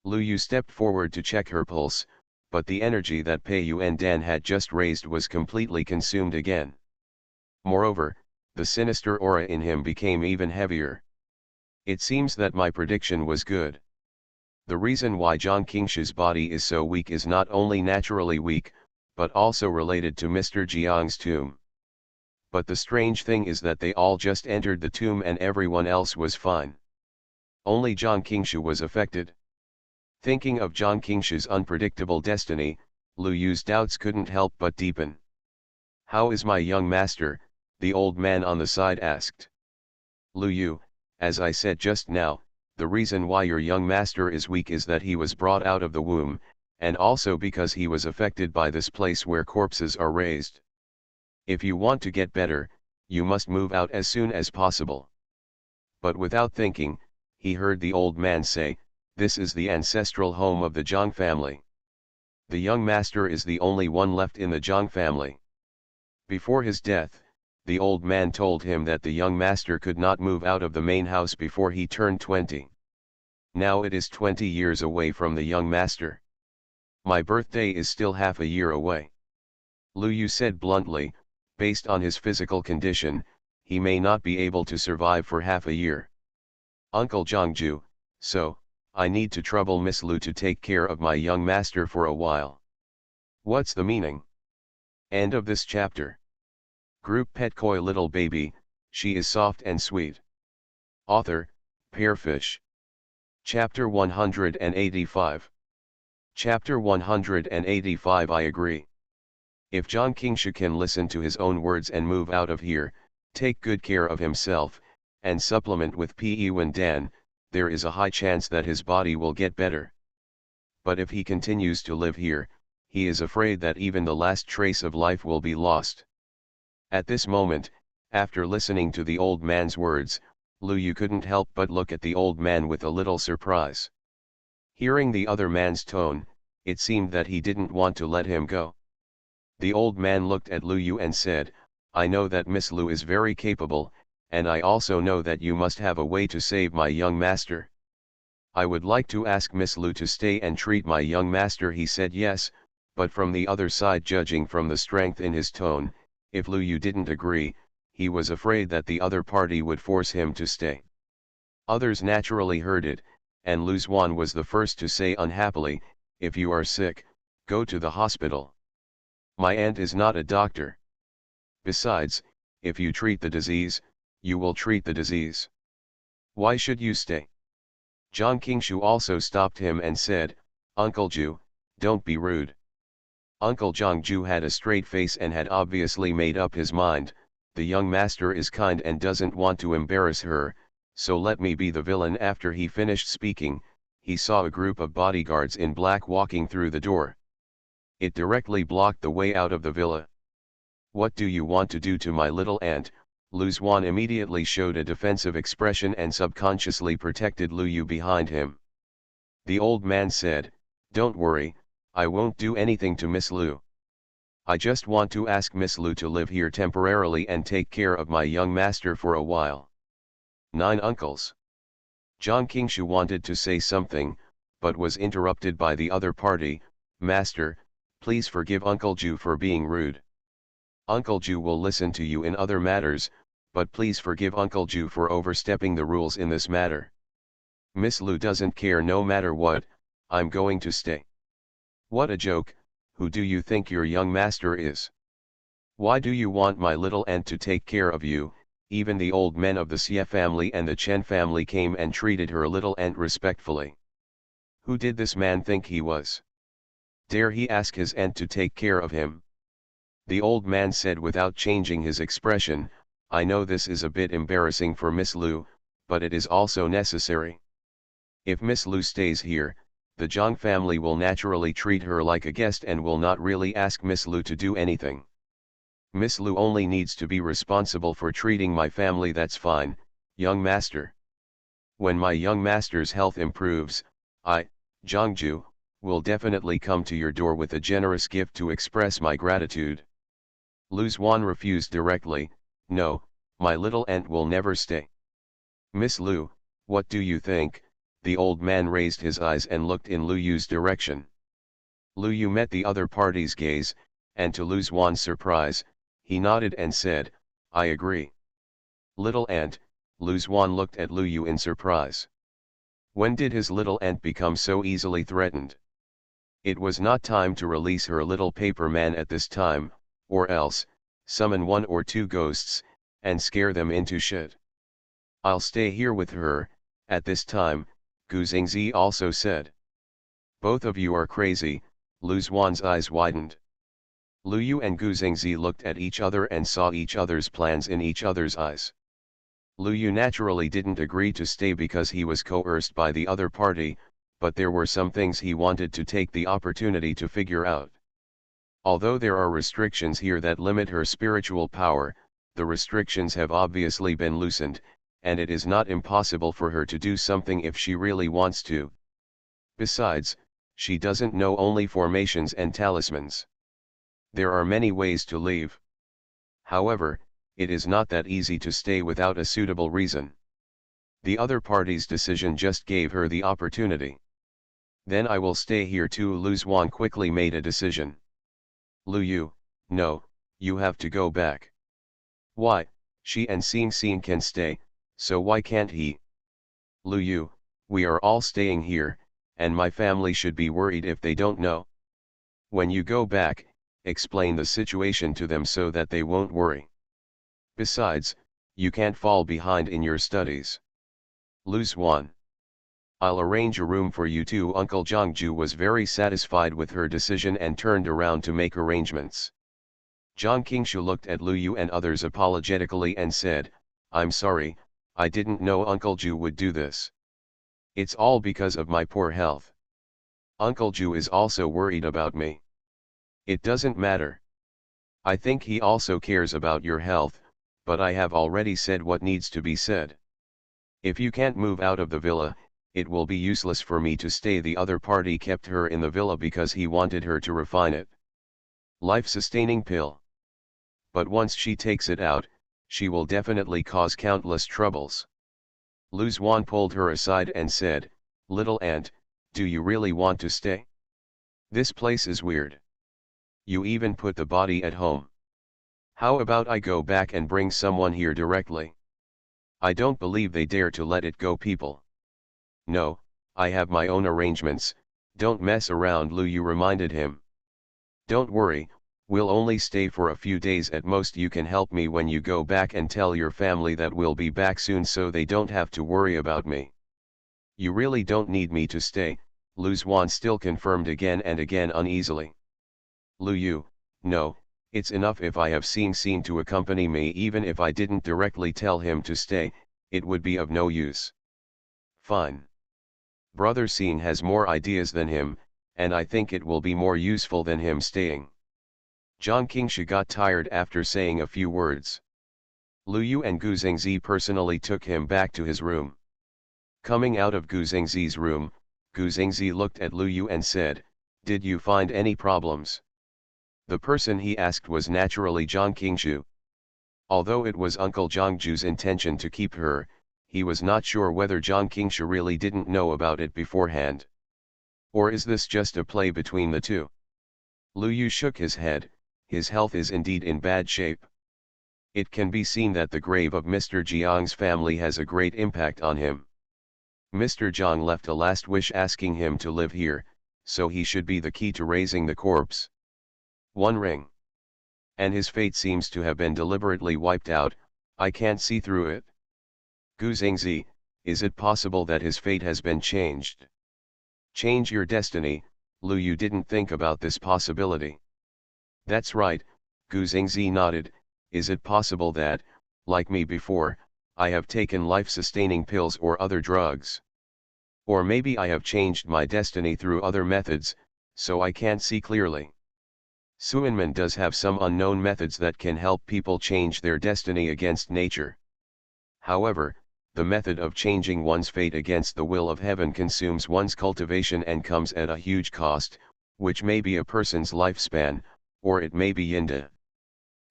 S1: Lu Yu stepped forward to check her pulse, but the energy that Pei Yu and Dan had just raised was completely consumed again. Moreover, the sinister aura in him became even heavier. It seems that my prediction was good. The reason why Zhang Qingshu's body is so weak is not only naturally weak, but also related to Mr. Jiang's tomb. But the strange thing is that they all just entered the tomb and everyone else was fine. Only Zhang Qingshu was affected. Thinking of Zhang Qingshu's unpredictable destiny, Lu Yu's doubts couldn't help but deepen. How is my young master? The old man on the side asked. Lu Yu, as I said just now, the reason why your young master is weak is that he was brought out of the womb, and also because he was affected by this place where corpses are raised. If you want to get better, you must move out as soon as possible. But without thinking, he heard the old man say, this is the ancestral home of the Zhang family. The young master is the only one left in the Zhang family. Before his death, the old man told him that the young master could not move out of the main house before he turned 20. Now it is 20 years away from the young master. My birthday is still half a year away. Lu Yu said bluntly, based on his physical condition, he may not be able to survive for half a year. Uncle Zhangju, so, I need to trouble Miss Lu to take care of my young master for a while. What's the meaning? End of this chapter. Group pet koi little baby, she is soft and sweet. Author, Pearfish. Chapter 185. Chapter 185 I agree. If John Kingsha can listen to his own words and move out of here, take good care of himself, and supplement with Pen Dan, there is a high chance that his body will get better. But if he continues to live here, he is afraid that even the last trace of life will be lost. At this moment, after listening to the old man's words, Lu Yu couldn't help but look at the old man with a little surprise. Hearing the other man's tone, it seemed that he didn't want to let him go. The old man looked at Lu Yu and said, "I know that Miss Lu is very capable, and I also know that you must have a way to save my young master. I would like to ask Miss Lu to stay and treat my young master." He said yes, but from the other side, judging from the strength in his tone, if Lu Yu didn't agree, he was afraid that the other party would force him to stay. Others naturally heard it, and Lu Zuan was the first to say unhappily, "If you are sick, go to the hospital. My aunt is not a doctor. Besides, if you treat the disease, you will treat the disease. Why should you stay?" Zhang Qingshu also stopped him and said, "Uncle Ju, don't be rude." Uncle Zhang Ju had a straight face and had obviously made up his mind, the young master is kind and doesn't want to embarrass her, so let me be the villain. After he finished speaking, he saw a group of bodyguards in black walking through the door. It directly blocked the way out of the villa. "What do you want to do to my little aunt?" Lu Zuan immediately showed a defensive expression and subconsciously protected Lu Yu behind him. The old man said, "Don't worry, I won't do anything to Miss Lu. I just want to ask Miss Lu to live here temporarily and take care of my young master for a while." 9 uncles. Zhang Qingshu wanted to say something, but was interrupted by the other party. "Master, please forgive Uncle Ju for being rude. Uncle Ju will listen to you in other matters, but please forgive Uncle Ju for overstepping the rules in this matter. Miss Lu doesn't care no matter what, I'm going to stay." "What a joke, who do you think your young master is? Why do you want my little aunt to take care of you?" Even the old men of the Xie family and the Chen family came and treated her little aunt respectfully. Who did this man think he was? Dare he ask his aunt to take care of him? The old man said without changing his expression, "I know this is a bit embarrassing for Miss Lu, but it is also necessary. If Miss Lu stays here, the Zhang family will naturally treat her like a guest and will not really ask Miss Lu to do anything. Miss Lu only needs to be responsible for treating my family. That's fine, young master. When my young master's health improves, I, Zhangju, will definitely come to your door with a generous gift to express my gratitude." Lu Zuan refused directly, "No, my little aunt will never stay." "Miss Lu, what do you think?" The old man raised his eyes and looked in Lu Yu's direction. Lu Yu met the other party's gaze, and to Lu Zuan's surprise, he nodded and said, "I agree." "Little aunt," Lu Zuan looked at Lu Yu in surprise. When did his little aunt become so easily threatened? It was not time to release her little paper man at this time, or else, summon 1 or 2 ghosts, and scare them into shit. "I'll stay here with her." At this time, Gu Xingzi also said. "Both of you are crazy." Lu Zuan's eyes widened. Lu Yu and Gu Xingzi looked at each other and saw each other's plans in each other's eyes. Lu Yu naturally didn't agree to stay because he was coerced by the other party, but there were some things he wanted to take the opportunity to figure out. Although there are restrictions here that limit her spiritual power, the restrictions have obviously been loosened, and it is not impossible for her to do something if she really wants to. Besides, she doesn't know only formations and talismans. There are many ways to leave. However, it is not that easy to stay without a suitable reason. The other party's decision just gave her the opportunity. "Then I will stay here too." Lu Zuan quickly made a decision. "Lu Yu, no, you have to go back." "Why? She and Xing Xing can stay, so why can't he?" "Lu Yu, we are all staying here, and my family should be worried if they don't know. When you go back, explain the situation to them so that they won't worry. Besides, you can't fall behind in your studies." Lu Swan. I'll arrange a room for you too. Uncle Jiangju was very satisfied with her decision and turned around to make arrangements. Jiang Qingshu looked at Lu Yu and others apologetically and said, "I'm sorry, I didn't know Uncle Ju would do this. It's all because of my poor health. Uncle Ju is also worried about me. It doesn't matter. I think he also cares about your health, but I have already said what needs to be said. If you can't move out of the villa, it will be useless for me to stay." The other party kept her in the villa because he wanted her to refine it. Life-sustaining pill. But once she takes it out, she will definitely cause countless troubles. Lu Xuan pulled her aside and said, "Little aunt, do you really want to stay? This place is weird. You even put the body at home. How about I go back and bring someone here directly? I don't believe they dare to let it go." People. "No, I have my own arrangements, don't mess around," Lu Yu reminded him. "Don't worry, we'll only stay for a few days at most. You can help me when you go back and tell your family that we'll be back soon so they don't have to worry about me." "You really don't need me to stay," Lu Xuan still confirmed again and again uneasily. "Lu Yu, no, it's enough if I have seen to accompany me. Even if I didn't directly tell him to stay, it would be of no use." "Fine. Brother Xin has more ideas than him, and I think it will be more useful than him staying." Jiang Qingshu got tired after saying a few words. Lu Yu and Gu Zhengzi personally took him back to his room. Coming out of Gu Zhengzi's room, Gu Zhengzi looked at Lu Yu and said, "Did you find any problems?" The person he asked was naturally Jiang Qingshu. Although it was Uncle Jiangju's intention to keep her, he was not sure whether Jiang Qingshu really didn't know about it beforehand. Or is this just a play between the two? Lu Yu shook his head. His health is indeed in bad shape. It can be seen that the grave of Mr. Jiang's family has a great impact on him. Mr. Jiang left a last wish asking him to live here, so he should be the key to raising the corpse. One ring. And his fate seems to have been deliberately wiped out. I can't see through it. Gu Zhengzi, is it possible that his fate has been changed? Change your destiny, Lu Yu didn't think about this possibility. That's right, Gu Zhengzi nodded. Is it possible that, like me before, I have taken life-sustaining pills or other drugs? Or maybe I have changed my destiny through other methods, so I can't see clearly. Suanman does have some unknown methods that can help people change their destiny against nature. However, the method of changing one's fate against the will of heaven consumes one's cultivation and comes at a huge cost, which may be a person's lifespan, or it may be Yinda.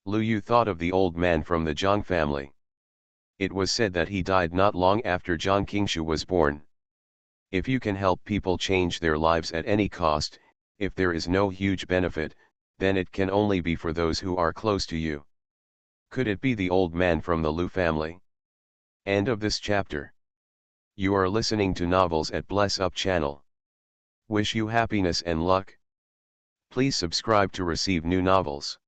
S1: Lu Yu thought of the old man from the Zhang family. It was said that he died not long after Jiang Qingshu was born. If you can help people change their lives at any cost, if there is no huge benefit, then it can only be for those who are close to you. Could it be the old man from the Lu family? End of this chapter. You are listening to Novels at Bless Up channel. Wish you happiness and luck. Please subscribe to receive new novels.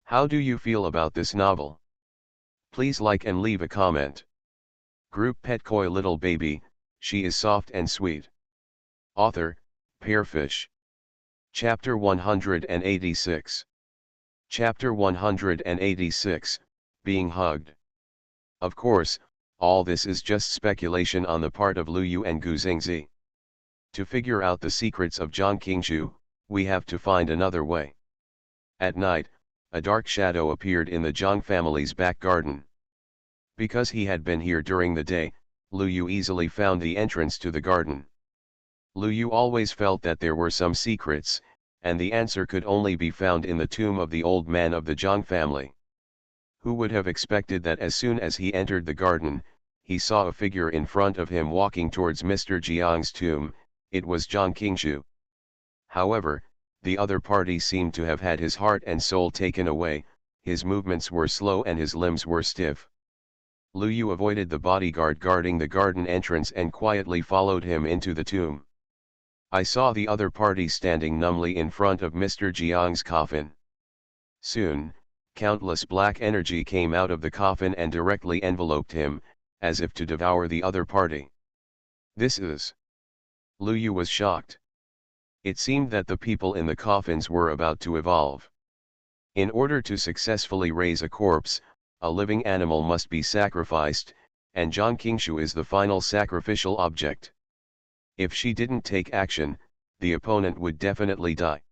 S1: How do you feel about this novel? Please like and leave a comment. Group Pet Koi Little Baby, she is soft and sweet. Author, Pearfish. Chapter 186. Chapter 186, Being Hugged. Of course, all this is just speculation on the part of Lu Yu and Gu Zhengzi. To figure out the secrets of Jiang Qingshu, we have to find another way. At night, a dark shadow appeared in the Jiang family's back garden. Because he had been here during the day, Lu Yu easily found the entrance to the garden. Lu Yu always felt that there were some secrets, and the answer could only be found in the tomb of the old man of the Jiang family. Who would have expected that as soon as he entered the garden, he saw a figure in front of him walking towards Mr. Jiang's tomb? It was Jiang Qingshu. However, the other party seemed to have had his heart and soul taken away. His movements were slow and his limbs were stiff. Lu Yu avoided the bodyguard guarding the garden entrance and quietly followed him into the tomb. I saw the other party standing numbly in front of Mr. Jiang's coffin. Soon, countless black energy came out of the coffin and directly enveloped him, as if to devour the other party. This is. Lu Yu was shocked. It seemed that the people in the coffins were about to evolve. In order to successfully raise a corpse, a living animal must be sacrificed, and Jiang Qingshu is the final sacrificial object. If she didn't take action, the opponent would definitely die.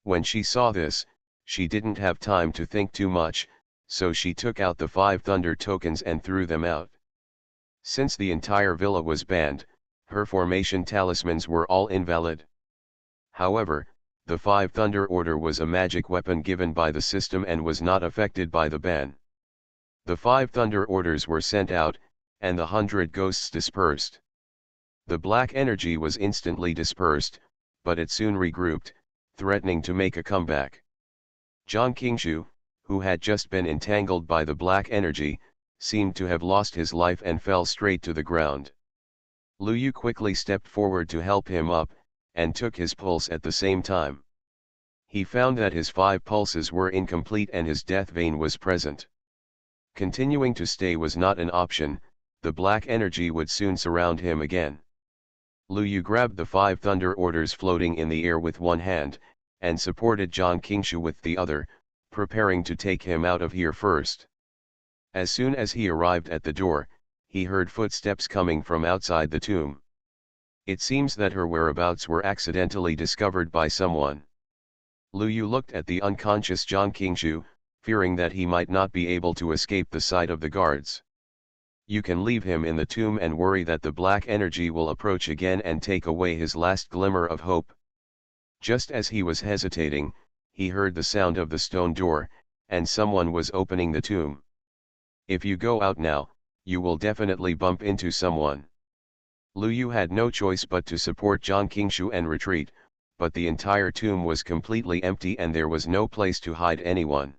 S1: When she saw this, she didn't have time to think too much, so she took out the 5 thunder tokens and threw them out. Since the entire villa was banned, her formation talismans were all invalid. However, the 5 thunder order was a magic weapon given by the system and was not affected by the ban. The 5 thunder orders were sent out, and the 100 ghosts dispersed. The black energy was instantly dispersed, but it soon regrouped, threatening to make a comeback. Jiang Qingshu, who had just been entangled by the black energy, seemed to have lost his life and fell straight to the ground. Lu Yu quickly stepped forward to help him up, and took his pulse at the same time. He found that his 5 pulses were incomplete and his death vein was present. Continuing to stay was not an option, the black energy would soon surround him again. Lu Yu grabbed the 5 thunder orders floating in the air with one hand, and supported Jiang Qingshu with the other, preparing to take him out of here first. As soon as he arrived at the door, he heard footsteps coming from outside the tomb. It seems that her whereabouts were accidentally discovered by someone. Lu Yu looked at the unconscious Jiang Qingshu, fearing that he might not be able to escape the sight of the guards. You can leave him in the tomb and worry that the black energy will approach again and take away his last glimmer of hope. Just as he was hesitating, he heard the sound of the stone door, and someone was opening the tomb. If you go out now, you will definitely bump into someone. Lu Yu had no choice but to support Jiang Qingshu and retreat, but the entire tomb was completely empty and there was no place to hide anyone.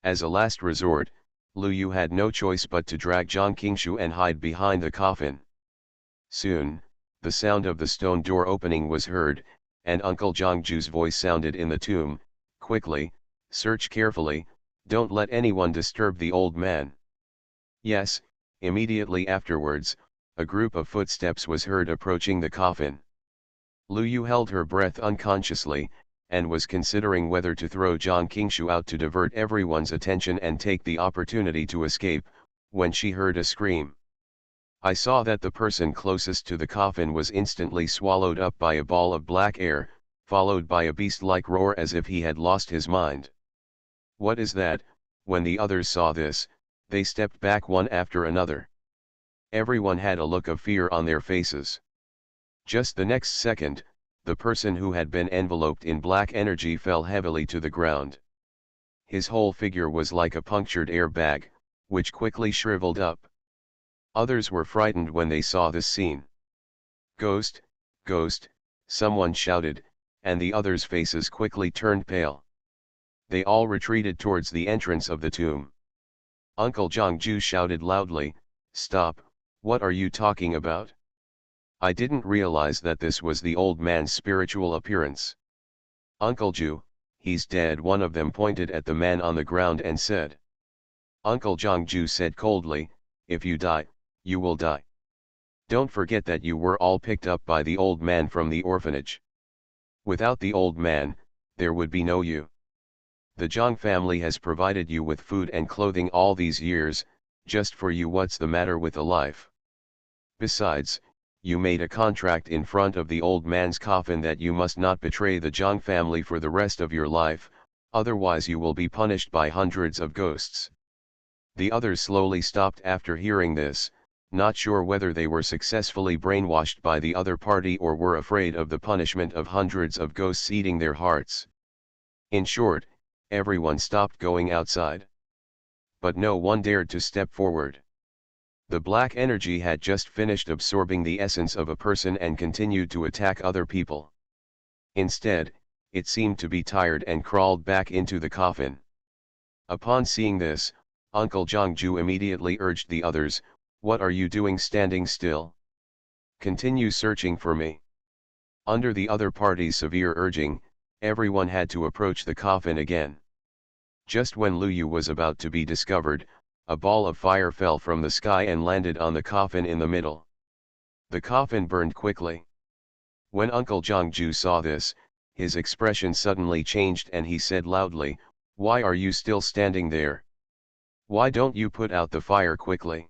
S1: As a last resort, Lu Yu had no choice but to drag Jiang Qingshu and hide behind the coffin. Soon, the sound of the stone door opening was heard, and Uncle Jiangju's voice sounded in the tomb, "Quickly, search carefully, don't let anyone disturb the old man." Yes, immediately afterwards, a group of footsteps was heard approaching the coffin. Lu Yu held her breath unconsciously, and was considering whether to throw Jiang Qingshu out to divert everyone's attention and take the opportunity to escape, when she heard a scream. I saw that the person closest to the coffin was instantly swallowed up by a ball of black air, followed by a beast-like roar as if he had lost his mind. What is that? When the others saw this, they stepped back one after another. Everyone had a look of fear on their faces. Just the next second, the person who had been enveloped in black energy fell heavily to the ground. His whole figure was like a punctured air bag, which quickly shriveled up. Others were frightened when they saw this scene. "Ghost, ghost," someone shouted, and the others' faces quickly turned pale. They all retreated towards the entrance of the tomb. Uncle Jiangju shouted loudly, "Stop, what are you talking about? I didn't realize that this was the old man's spiritual appearance." "Uncle Ju, he's dead," one of them pointed at the man on the ground and said. Uncle Jiangju said coldly, "If you die, you will die. Don't forget that you were all picked up by the old man from the orphanage. Without the old man, there would be no you. The Jiang family has provided you with food and clothing all these years, just for you. What's the matter with a life? Besides, you made a contract in front of the old man's coffin that you must not betray the Jiang family for the rest of your life, otherwise you will be punished by hundreds of ghosts." The others slowly stopped after hearing this, not sure whether they were successfully brainwashed by the other party or were afraid of the punishment of hundreds of ghosts eating their hearts. In short, everyone stopped going outside. But no one dared to step forward. The black energy had just finished absorbing the essence of a person and continued to attack other people. Instead, it seemed to be tired and crawled back into the coffin. Upon seeing this, Uncle Jiangju immediately urged the others, "What are you doing standing still? Continue searching for me." Under the other party's severe urging, everyone had to approach the coffin again. Just when Lu Yu was about to be discovered, a ball of fire fell from the sky and landed on the coffin in the middle. The coffin burned quickly. When Uncle Jongju saw this, his expression suddenly changed and he said loudly, "Why are you still standing there? Why don't you put out the fire quickly?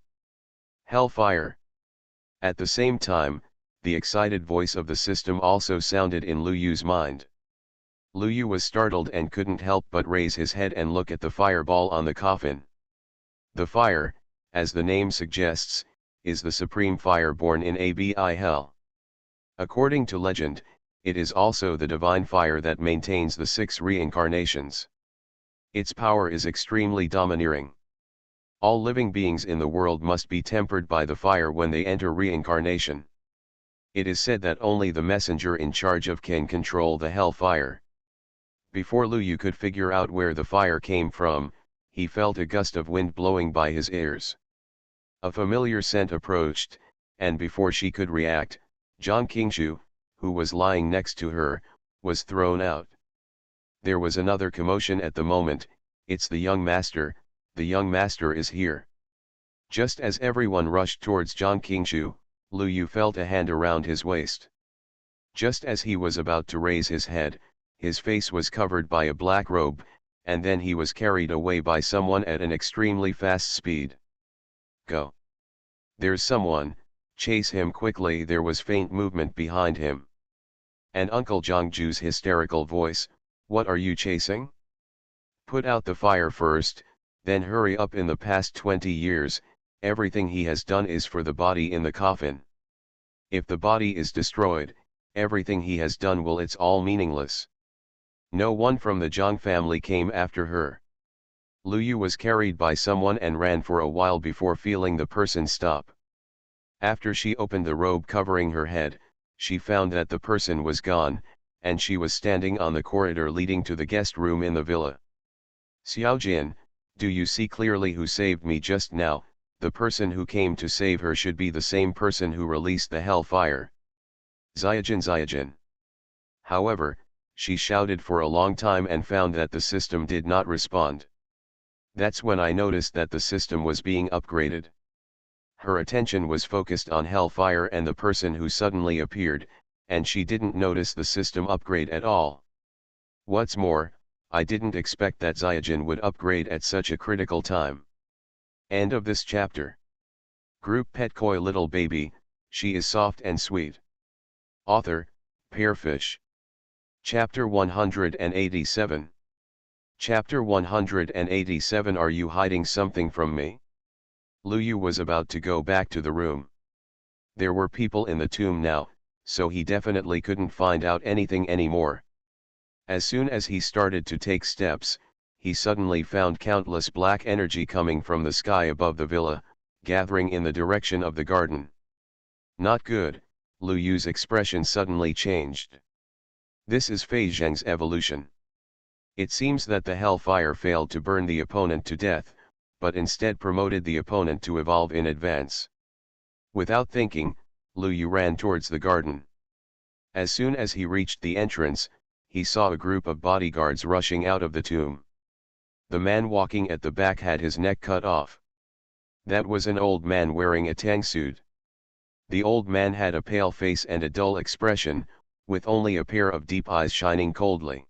S1: Hellfire!" At the same time, the excited voice of the system also sounded in Lu Yu's mind. Lu Yu was startled and couldn't help but raise his head and look at the fireball on the coffin. The fire, as the name suggests, is the supreme fire born in Abi Hell. According to legend, it is also the divine fire that maintains the 6 reincarnations. Its power is extremely domineering. All living beings in the world must be tempered by the fire when they enter reincarnation. It is said that only the messenger in charge of can control the hellfire. Before Lu Yu could figure out where the fire came from, he felt a gust of wind blowing by his ears. A familiar scent approached, and before she could react, Zhang Qingshu, who was lying next to her, was thrown out. There was another commotion at the moment. "It's the young master is here." Just as everyone rushed towards Zhang Qingshu, Lu Yu felt a hand around his waist. Just as he was about to raise his head, his face was covered by a black robe, and then he was carried away by someone at an extremely fast speed. "Go! There's someone, chase him quickly!" There was faint movement behind him. And Uncle Jongju's hysterical voice, "What are you chasing? Put out the fire first, then hurry up. In the past 20 years, everything he has done is for the body in the coffin. If the body is destroyed, everything he has done it's all meaningless." No one from the Zhang family came after her. Lu Yu was carried by someone and ran for a while before feeling the person stop. After she opened the robe covering her head, she found that the person was gone, and she was standing on the corridor leading to the guest room in the villa. "Xiaojin, do you see clearly who saved me just now? The person who came to save her should be the same person who released the hellfire. Xiaojin." However, she shouted for a long time and found that the system did not respond. That's when I noticed that the system was being upgraded. Her attention was focused on hellfire and the person who suddenly appeared, and she didn't notice the system upgrade at all. What's more, I didn't expect that Xiaojin would upgrade at such a critical time. End of this chapter. Group Pet Koi Little Baby, she is soft and sweet. Author, Pearfish. Chapter 187. Chapter 187. Are you hiding something from me? Lu Yu was about to go back to the room. There were people in the tomb now, so he definitely couldn't find out anything anymore. As soon as he started to take steps, he suddenly found countless black energy coming from the sky above the villa, gathering in the direction of the garden. Not good. Lu Yu's expression suddenly changed. This is Fei Zheng's evolution. It seems that the hellfire failed to burn the opponent to death, but instead promoted the opponent to evolve in advance. Without thinking, Lu Yu ran towards the garden. As soon as he reached the entrance, he saw a group of bodyguards rushing out of the tomb. The man walking at the back had his neck cut off. That was an old man wearing a tang suit. The old man had a pale face and a dull expression, with only a pair of deep eyes shining coldly.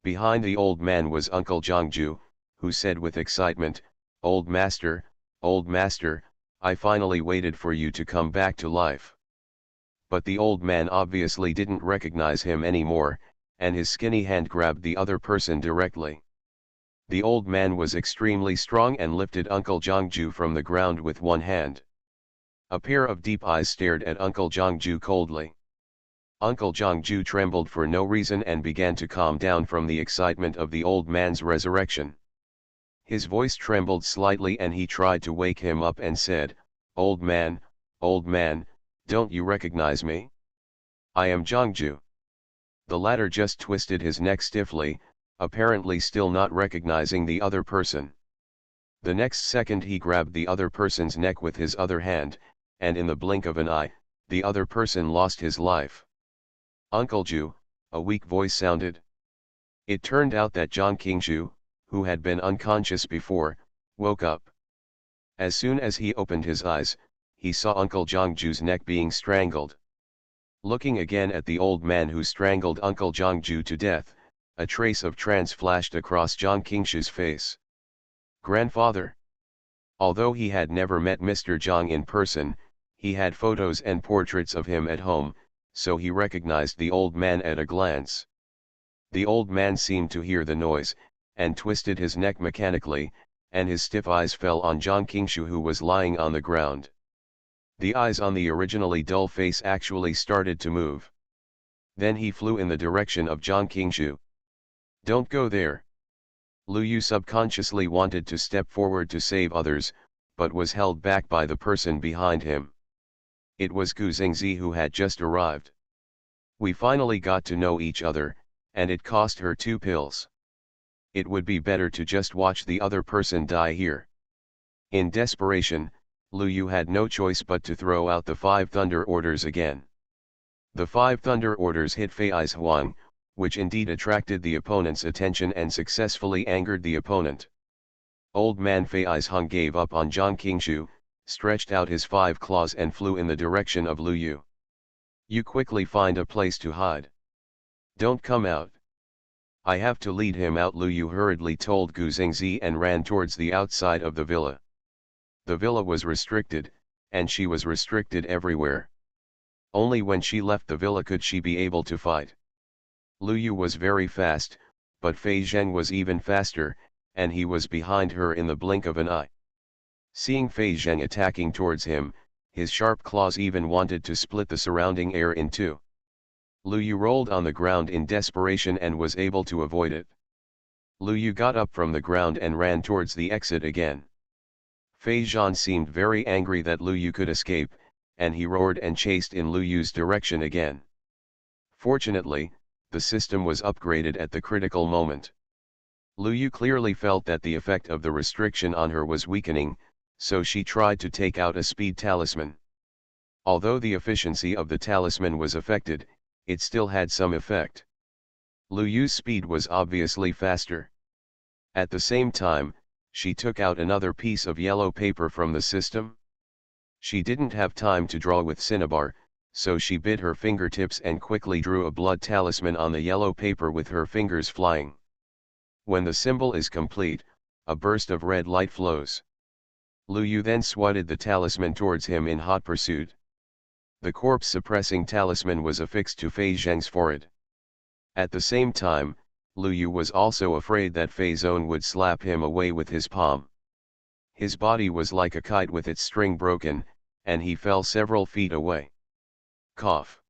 S1: Behind the old man was Uncle Jongju, who said with excitement, old master, I finally waited for you to come back to life." But the old man obviously didn't recognize him anymore, and his skinny hand grabbed the other person directly. The old man was extremely strong and lifted Uncle Jongju from the ground with one hand. A pair of deep eyes stared at Uncle Jongju coldly. Uncle Jongju trembled for no reason and began to calm down from the excitement of the old man's resurrection. His voice trembled slightly and he tried to wake him up and said, old man, don't you recognize me? I am Jongju." The latter just twisted his neck stiffly, apparently still not recognizing the other person. The next second he grabbed the other person's neck with his other hand, and in the blink of an eye, the other person lost his life. "Uncle Ju," a weak voice sounded. It turned out that Zhang Qingshu, who had been unconscious before, woke up. As soon as he opened his eyes, he saw Uncle Jongju's neck being strangled. Looking again at the old man who strangled Uncle Jongju to death, a trace of trance flashed across Jiang Qingshu's face. Grandfather. Although he had never met Mr. Jiang in person, he had photos and portraits of him at home, so he recognized the old man at a glance. The old man seemed to hear the noise, and twisted his neck mechanically, and his stiff eyes fell on Jiang Qingshu, who was lying on the ground. The eyes on the originally dull face actually started to move. Then he flew in the direction of Jiang Qingshu. Don't go there. Lu Yu subconsciously wanted to step forward to save others, but was held back by the person behind him. It was Gu Xingzi who had just arrived. We finally got to know each other, and it cost her 2 pills. It would be better to just watch the other person die here. In desperation, Lu Yu had no choice but to throw out the 5 thunder orders again. The 5 thunder orders hit Fei's Huang, which indeed attracted the opponent's attention and successfully angered the opponent. Old man Fei's Hung gave up on Jiang Qingshu, stretched out his 5 claws and flew in the direction of Lu Yu. You quickly find a place to hide. Don't come out. I have to lead him out, Lu Yu hurriedly told Gu Xingzi and ran towards the outside of the villa. The villa was restricted, and she was restricted everywhere. Only when she left the villa could she be able to fight. Lu Yu was very fast, but Fei Zheng was even faster, and he was behind her in the blink of an eye. Seeing Fei Zheng attacking towards him, his sharp claws even wanted to split the surrounding air in two. Lu Yu rolled on the ground in desperation and was able to avoid it. Lu Yu got up from the ground and ran towards the exit again. Fei Zhan seemed very angry that Lu Yu could escape, and he roared and chased in Lu Yu's direction again. Fortunately, the system was upgraded at the critical moment. Lu Yu clearly felt that the effect of the restriction on her was weakening, so she tried to take out a speed talisman. Although the efficiency of the talisman was affected, it still had some effect. Lu Yu's speed was obviously faster. At the same time, she took out another piece of yellow paper from the system. She didn't have time to draw with cinnabar, so she bit her fingertips and quickly drew a blood talisman on the yellow paper with her fingers flying. When the symbol is complete, a burst of red light flows. Lu Yu then swatted the talisman towards him in hot pursuit. The corpse-suppressing talisman was affixed to Fei Zheng's forehead. At the same time, Lu Yu was also afraid that Fei Zhong would slap him away with his palm. His body was like a kite with its string broken, and he fell several feet away. Cough.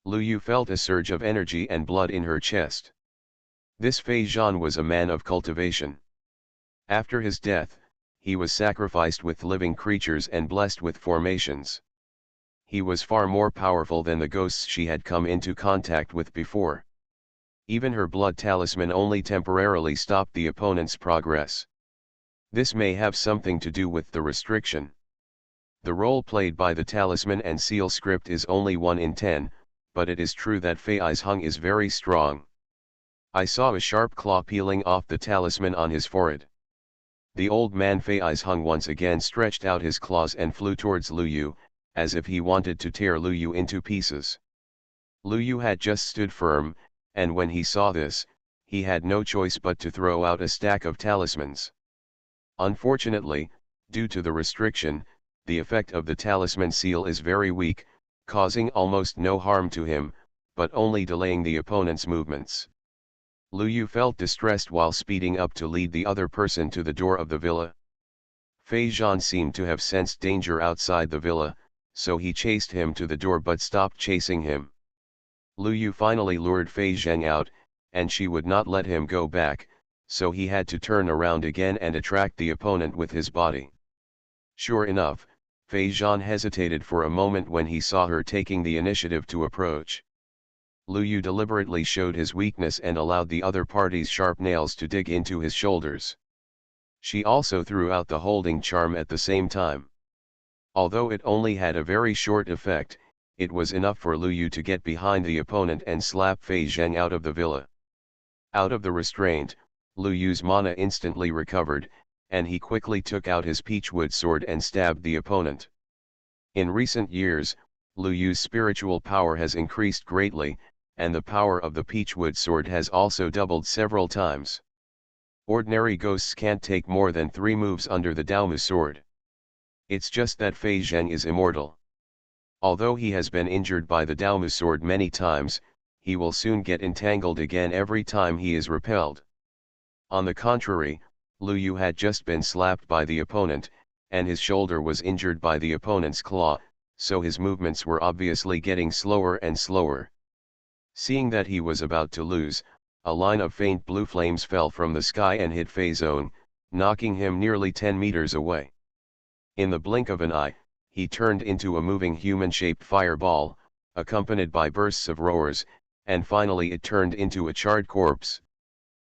S1: Lu Yu felt a surge of energy and blood in her chest. This Fei Zhan was a man of cultivation. After his death, he was sacrificed with living creatures and blessed with formations. He was far more powerful than the ghosts she had come into contact with before. Even her blood talisman only temporarily stopped the opponent's progress. This may have something to do with the restriction. The role played by the talisman and seal script is only 1 in 10, but it is true that Fei's Hung is very strong. I saw a sharp claw peeling off the talisman on his forehead. The old man Fei's Hung once again stretched out his claws and flew towards Lu Yu, as if he wanted to tear Lu Yu into pieces. Lu Yu had just stood firm, and when he saw this, he had no choice but to throw out a stack of talismans. Unfortunately, due to the restriction, the effect of the talisman seal is very weak, causing almost no harm to him, but only delaying the opponent's movements. Lu Yu felt distressed while speeding up to lead the other person to the door of the villa. Fei Zhan seemed to have sensed danger outside the villa, so he chased him to the door but stopped chasing him. Lu Yu finally lured Fei Zheng out, and she would not let him go back, so he had to turn around again and attract the opponent with his body. Sure enough, Fei Zhan hesitated for a moment when he saw her taking the initiative to approach. Lu Yu deliberately showed his weakness and allowed the other party's sharp nails to dig into his shoulders. She also threw out the holding charm at the same time. Although it only had a very short effect, it was enough for Lu Yu to get behind the opponent and slap Fei Zheng out of the villa. Out of the restraint, Lu Yu's mana instantly recovered, and he quickly took out his peachwood sword and stabbed the opponent. In recent years, Lu Yu's spiritual power has increased greatly, and the power of the peachwood sword has also doubled several times. Ordinary ghosts can't take more than 3 moves under the Daomu sword. It's just that Fei Zheng is immortal. Although he has been injured by the Daomu sword many times, he will soon get entangled again every time he is repelled. On the contrary, Lu Yu had just been slapped by the opponent, and his shoulder was injured by the opponent's claw, so his movements were obviously getting slower and slower. Seeing that he was about to lose, a line of faint blue flames fell from the sky and hit Fei Zheng, knocking him nearly 10 meters away. In the blink of an eye, he turned into a moving human-shaped fireball, accompanied by bursts of roars, and finally it turned into a charred corpse.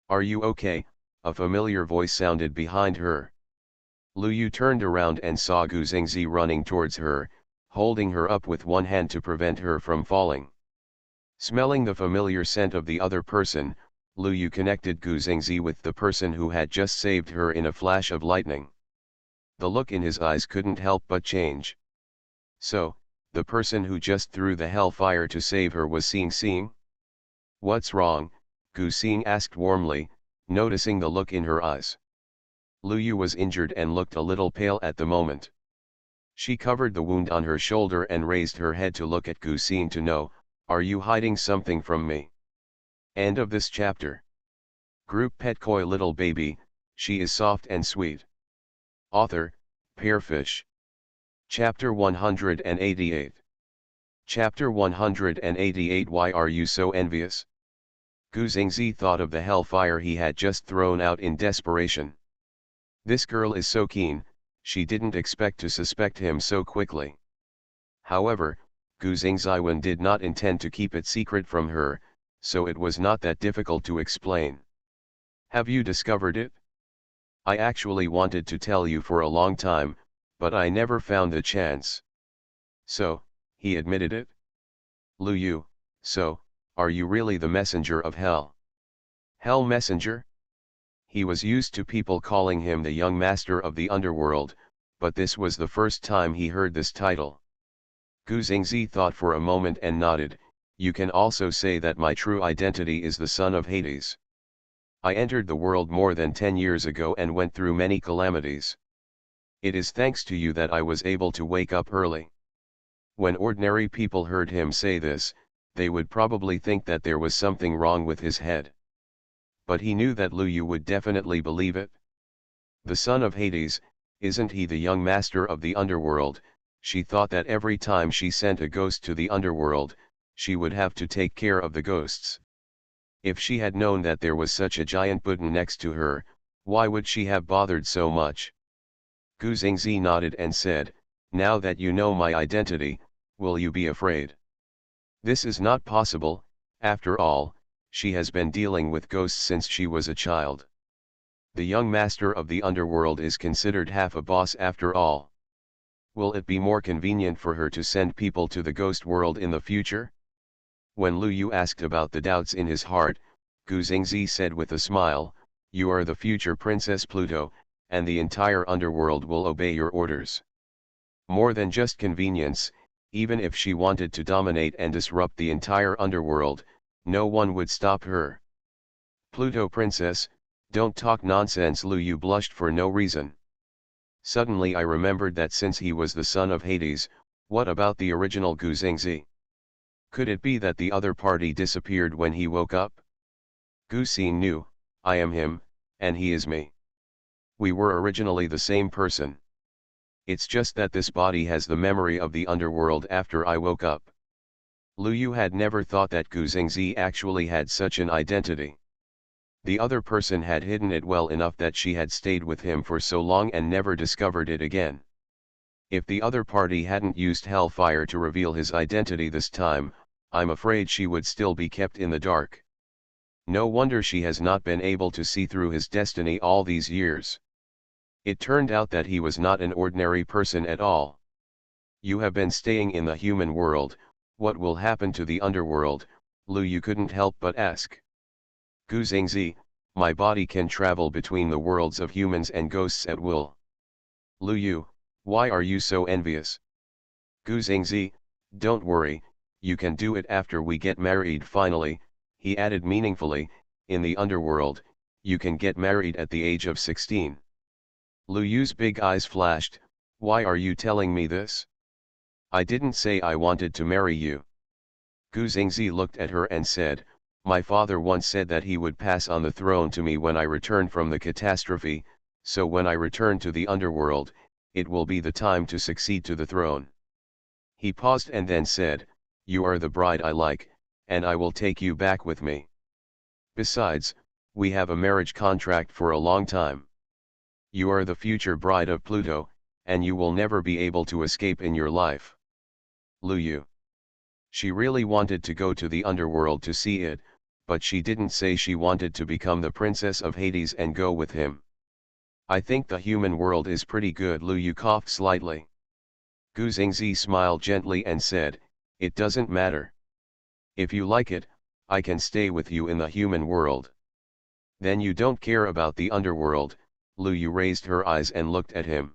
S1: "Are you okay?" a familiar voice sounded behind her. Lu Yu turned around and saw Gu Xingzi running towards her, holding her up with one hand to prevent her from falling. Smelling the familiar scent of the other person, Lu Yu connected Gu Xingzi with the person who had just saved her in a flash of lightning. The look in his eyes couldn't help but change. So, the person who just threw the hellfire to save her was Xing? "What's wrong?" Gu Xing asked warmly, noticing the look in her eyes. Lu Yu was injured and looked a little pale at the moment. She covered the wound on her shoulder and raised her head to look at Gu Xing to know, "Are you hiding something from me?" End of this chapter. Group Pet Koi Little Baby, she is soft and sweet. Author, Pearfish. Chapter 188. Chapter 188. Why are you so envious? Gu Xingzi thought of the hellfire he had just thrown out in desperation. This girl is so keen, she didn't expect to suspect him so quickly. However, Gu Xingziwen did not intend to keep it secret from her, so it was not that difficult to explain. "Have you discovered it? I actually wanted to tell you for a long time, but I never found the chance." "So," he admitted it. "Lu Yu, so, are you really the messenger of hell?" Hell messenger? He was used to people calling him the young master of the underworld, but this was the first time he heard this title. Gu Xingzi thought for a moment and nodded. "You can also say that my true identity is the son of Hades. I entered the world more than 10 years ago and went through many calamities. It is thanks to you that I was able to wake up early." When ordinary people heard him say this, they would probably think that there was something wrong with his head. But he knew that Lu Yu would definitely believe it. The son of Hades, isn't he the young master of the underworld? She thought that every time she sent a ghost to the underworld, she would have to take care of the ghosts. If she had known that there was such a giant Buddha next to her, why would she have bothered so much? Gu Xingzi nodded and said, "Now that you know my identity, will you be afraid?" This is not possible. After all, she has been dealing with ghosts since she was a child. The young master of the underworld is considered half a boss after all. Will it be more convenient for her to send people to the ghost world in the future? When Lu Yu asked about the doubts in his heart, Gu Xingzi said with a smile, "You are the future Princess Pluto, and the entire underworld will obey your orders." More than just convenience, even if she wanted to dominate and disrupt the entire underworld, no one would stop her. "Pluto Princess, don't talk nonsense." Lu Yu blushed for no reason. Suddenly I remembered that since he was the son of Hades, what about the original Gu Xingzi? Could it be that the other party disappeared when he woke up? Gu Xing knew, I am him, and he is me. We were originally the same person. It's just that this body has the memory of the underworld after I woke up. Lu Yu had never thought that Gu Xingzi actually had such an identity. The other person had hidden it well enough that she had stayed with him for so long and never discovered it again. If the other party hadn't used hellfire to reveal his identity this time, I'm afraid she would still be kept in the dark. No wonder she has not been able to see through his destiny all these years. It turned out that he was not an ordinary person at all. "You have been staying in the human world, what will happen to the underworld?" Lu Yu couldn't help but ask. Gu Xingzi, My body can travel between the worlds of humans and ghosts at will. Lu Yu, why are you so envious? Gu Xingzi, don't worry, you can do it after we get married finally, he added meaningfully, in the underworld, you can get married at the age of 16. Lu Yu's big eyes flashed, why are you telling me this? I didn't say I wanted to marry you. Gu Xingzi looked at her and said, my father once said that he would pass on the throne to me when I return from the catastrophe, so when I return to the underworld, it will be the time to succeed to the throne. He paused and then said, you are the bride I like, and I will take you back with me. Besides, we have a marriage contract for a long time. You are the future bride of Pluto, and you will never be able to escape in your life. Lu Yu. She really wanted to go to the underworld to see it, but she didn't say she wanted to become the princess of Hades and go with him. I think the human world is pretty good. Lu Yu coughed slightly. Gu Xingzi smiled gently and said, it doesn't matter. If you like it, I can stay with you in the human world. Then you don't care about the underworld? Lu Yu raised her eyes and looked at him.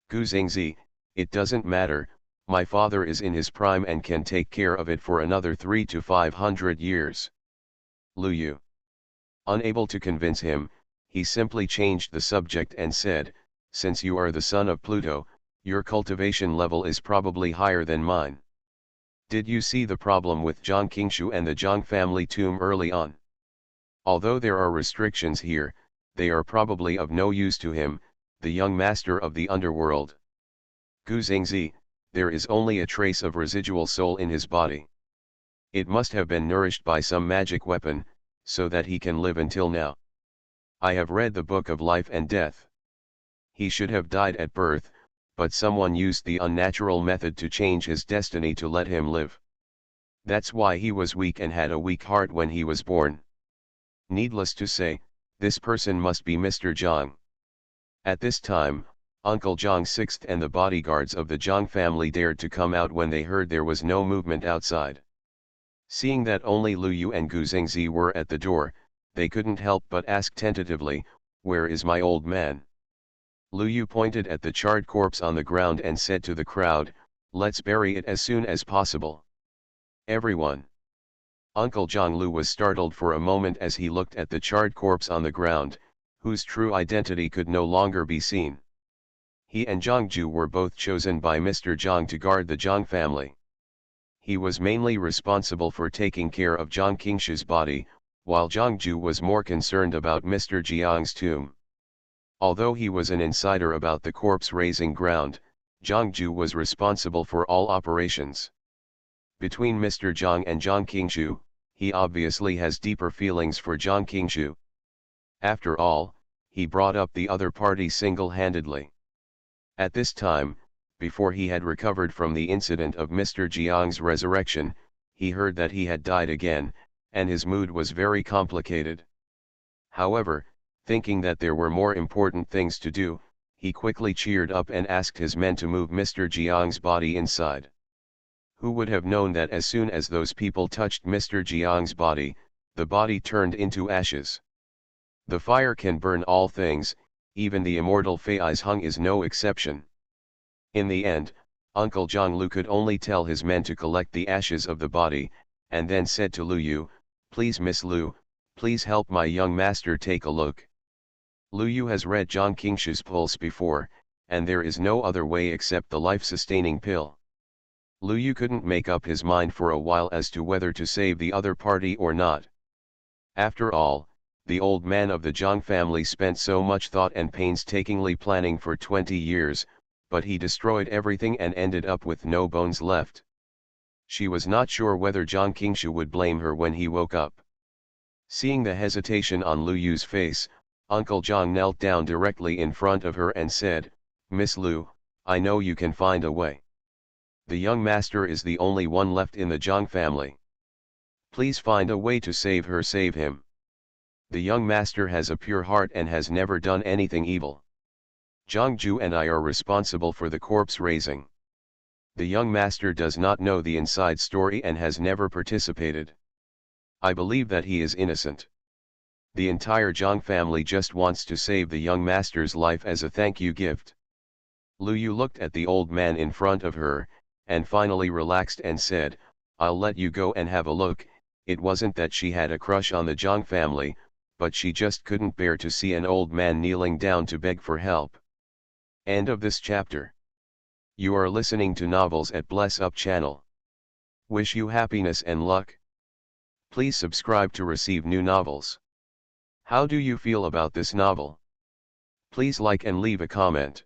S1: Gu Xingzi, it doesn't matter, my father is in his prime and can take care of it for another 300 to 500 years. Lu Yu. Unable to convince him, he simply changed the subject and said, since you are the son of Pluto, your cultivation level is probably higher than mine. Did you see the problem with Zhang Qingshu and the Zhang family tomb early on? Although there are restrictions here, they are probably of no use to him, the young master of the underworld. Gu Xingzi, there is only a trace of residual soul in his body. It must have been nourished by some magic weapon, so that he can live until now. I have read the Book of Life and Death. He should have died at birth, but someone used the unnatural method to change his destiny to let him live. That's why he was weak and had a weak heart when he was born. Needless to say, this person must be Mr. Zhang. At this time, Uncle Zhang Sixth and the bodyguards of the Zhang family dared to come out when they heard there was no movement outside. Seeing that only Lu Yu and Gu Xingzi were at the door, they couldn't help but ask tentatively, where is my old man? Lu Yu pointed at the charred corpse on the ground and said to the crowd, let's bury it as soon as possible. Everyone. Uncle Zhang Lu was startled for a moment as he looked at the charred corpse on the ground, whose true identity could no longer be seen. He and Zhang Ju were both chosen by Mr. Zhang to guard the Zhang family. He was mainly responsible for taking care of Zhang Qingshu's body, while Zhang Ju was more concerned about Mr. Jiang's tomb. Although he was an insider about the corpse-raising ground, Zhang Ju was responsible for all operations. Between Mr. Zhang and Zhang Qingshu, he obviously has deeper feelings for Zhang Qingshu. After all, he brought up the other party single-handedly. At this time, before he had recovered from the incident of Mr. Jiang's resurrection, he heard that he had died again, and his mood was very complicated. However, thinking that there were more important things to do, he quickly cheered up and asked his men to move Mr. Jiang's body inside. Who would have known that as soon as those people touched Mr. Jiang's body, the body turned into ashes? The fire can burn all things, even the immortal Fei's Hung is no exception. In the end, Uncle Zhang Lu could only tell his men to collect the ashes of the body, and then said to Lu Yu, please Miss Lu, please help my young master take a look. Lu Yu has read Zhang Qingshu's pulse before, and there is no other way except the life-sustaining pill. Lu Yu couldn't make up his mind for a while as to whether to save the other party or not. After all, the old man of the Zhang family spent so much thought and painstakingly planning for 20 years, but he destroyed everything and ended up with no bones left. She was not sure whether Zhang Qingshu would blame her when he woke up. Seeing the hesitation on Lu Yu's face, Uncle Zhang knelt down directly in front of her and said, Miss Lu, I know you can find a way. The young master is the only one left in the Zhang family. Please find a way to save her, save him. The young master has a pure heart and has never done anything evil. Zhang Ju and I are responsible for the corpse raising. The young master does not know the inside story and has never participated. I believe that he is innocent. The entire Zhang family just wants to save the young master's life as a thank you gift. Lu Yu looked at the old man in front of her, and finally relaxed and said, I'll let you go and have a look. It wasn't that she had a crush on the Zhang family, but she just couldn't bear to see an old man kneeling down to beg for help. End of this chapter. You are listening to Novels at Bless Up channel. Wish you happiness and luck. Please subscribe to receive new novels. How do you feel about this novel? Please like and leave a comment.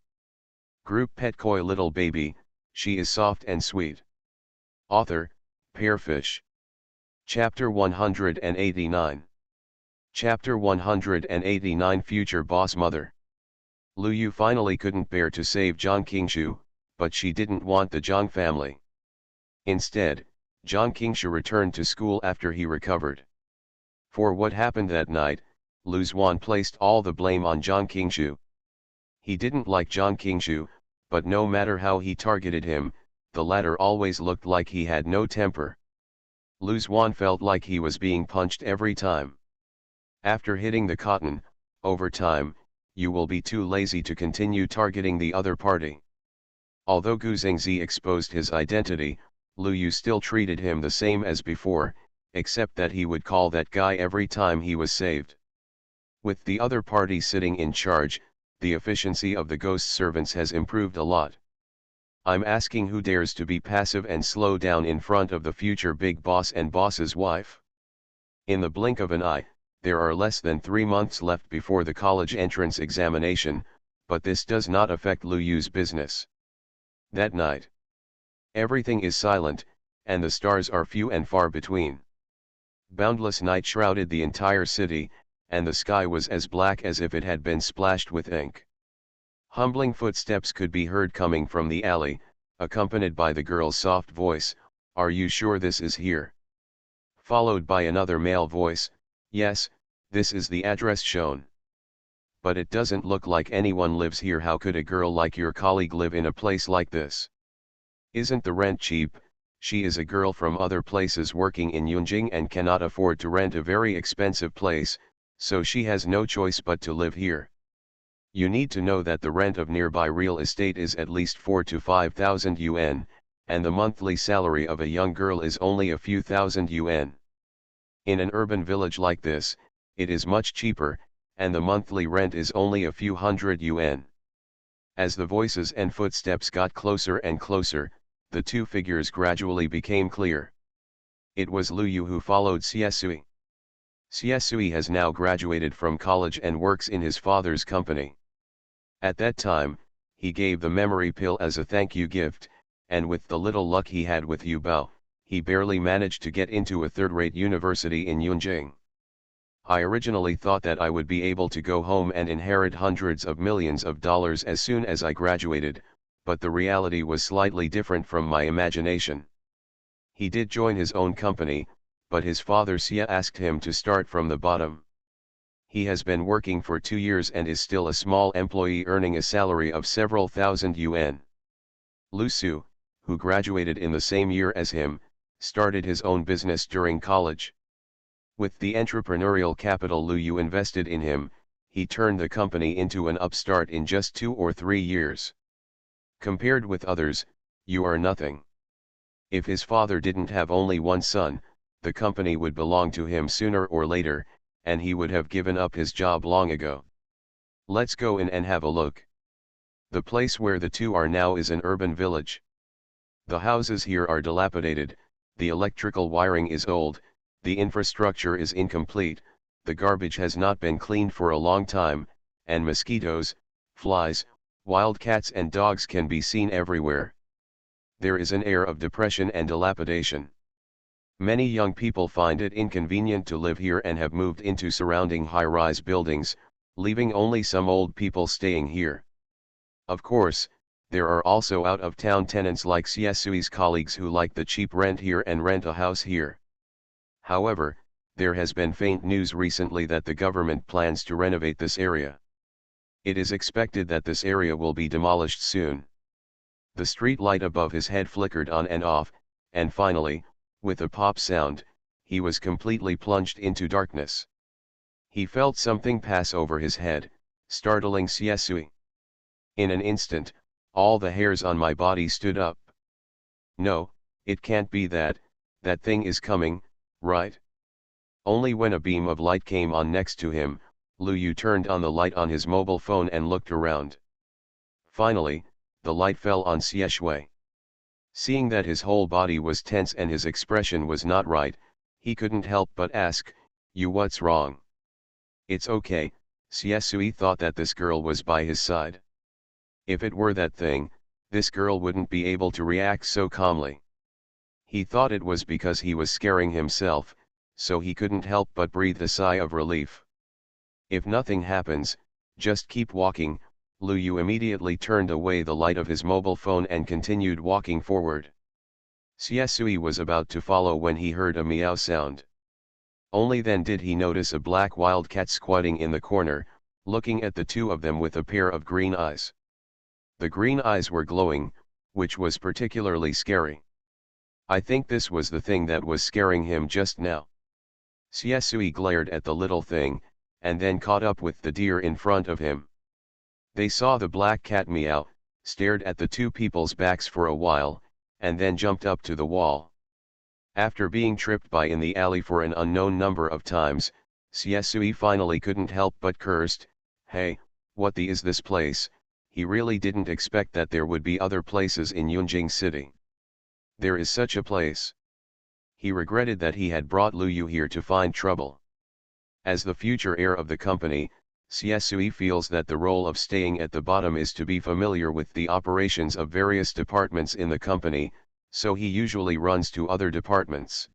S1: Group Pet Koi Little Baby, she is soft and sweet. Author, Pearfish. Chapter 189. Chapter 189 Future Boss Mother. Lu Yu finally couldn't bear to save Zhang Qingshu, but she didn't want the Zhang family. Instead, Zhang Qingshu returned to school after he recovered. For what happened that night, Lu Zuan placed all the blame on Zhang Qingshu. He didn't like Zhang Qingshu, but no matter how he targeted him, the latter always looked like he had no temper. Lu Zuan felt like he was being punched every time. After hitting the cotton, over time, you will be too lazy to continue targeting the other party. Although Gu Zhengzi exposed his identity, Lu Yu still treated him the same as before, except that he would call that guy every time he was saved. With the other party sitting in charge, the efficiency of the ghost servants has improved a lot. I'm asking who dares to be passive and slow down in front of the future big boss and boss's wife. In the blink of an eye, there are less than 3 months left before the college entrance examination, but this does not affect Lu Yu's business. That night, everything is silent, and the stars are few and far between. Boundless night shrouded the entire city, and the sky was as black as if it had been splashed with ink. Humbling footsteps could be heard coming from the alley, accompanied by the girl's soft voice, "Are you sure this is here?" Followed by another male voice, "Yes, this is the address shown. But it doesn't look like anyone lives here. How could a girl like your colleague live in a place like this? Isn't the rent cheap? She is a girl from other places working in Yunjing and cannot afford to rent a very expensive place, so she has no choice but to live here. You need to know that the rent of nearby real estate is at least 4,000 to 5,000 yuan, and the monthly salary of a young girl is only a few thousand yuan. In an urban village like this, it is much cheaper, and the monthly rent is only a few hundred yuan." As the voices and footsteps got closer and closer, the two figures gradually became clear. It was Lu Yu who followed Xie Sui. Xie Sui has now graduated from college and works in his father's company. At that time, he gave the memory pill as a thank you gift, and with the little luck he had with Yu Bao, he barely managed to get into a third-rate university in Yunjing. "I originally thought that I would be able to go home and inherit hundreds of millions of dollars as soon as I graduated, but the reality was slightly different from my imagination." He did join his own company, but his father Xie asked him to start from the bottom. He has been working for 2 years and is still a small employee earning a salary of several thousand yuan. Lu Su, who graduated in the same year as him, started his own business during college. With the entrepreneurial capital Lu Yu invested in him, he turned the company into an upstart in just 2 or 3 years. Compared with others, you are nothing. If his father didn't have only one son, the company would belong to him sooner or later, and he would have given up his job long ago. Let's go in and have a look. The place where the two are now is an urban village. The houses here are dilapidated, the electrical wiring is old, the infrastructure is incomplete, the garbage has not been cleaned for a long time, and mosquitoes, flies, wild cats and dogs can be seen everywhere. There is an air of depression and dilapidation. Many young people find it inconvenient to live here and have moved into surrounding high-rise buildings, leaving only some old people staying here. Of course, there are also out-of-town tenants like Xie Sui's colleagues who like the cheap rent here and rent a house here. However, there has been faint news recently that the government plans to renovate this area. It is expected that this area will be demolished soon. The street light above his head flickered on and off, and finally, with a pop sound, he was completely plunged into darkness. He felt something pass over his head, startling Siesui. In an instant, all the hairs on my body stood up. No, it can't be that thing is coming, right? Only when a beam of light came on next to him, Lu Yu turned on the light on his mobile phone and looked around. Finally, the light fell on Siesui. Seeing that his whole body was tense and his expression was not right, he couldn't help but ask, "You, what's wrong?" "It's okay," Siesui thought that this girl was by his side. If it were that thing, this girl wouldn't be able to react so calmly. He thought it was because he was scaring himself, so he couldn't help but breathe a sigh of relief. If nothing happens, just keep walking. Lu Yu immediately turned away the light of his mobile phone and continued walking forward. Siesui was about to follow when he heard a meow sound. Only then did he notice a black wildcat squatting in the corner, looking at the two of them with a pair of green eyes. The green eyes were glowing, which was particularly scary. I think this was the thing that was scaring him just now. Siesui glared at the little thing, and then caught up with the deer in front of him. They saw the black cat meow, stared at the two people's backs for a while, and then jumped up to the wall. After being tripped by in the alley for an unknown number of times, Siesui finally couldn't help but cursed, "Hey, what the is this place?" He really didn't expect that there would be other places in Yunjing City. There is such a place. He regretted that he had brought Lu Yu here to find trouble. As the future heir of the company, Siesui feels that the role of staying at the bottom is to be familiar with the operations of various departments in the company, so he usually runs to other departments.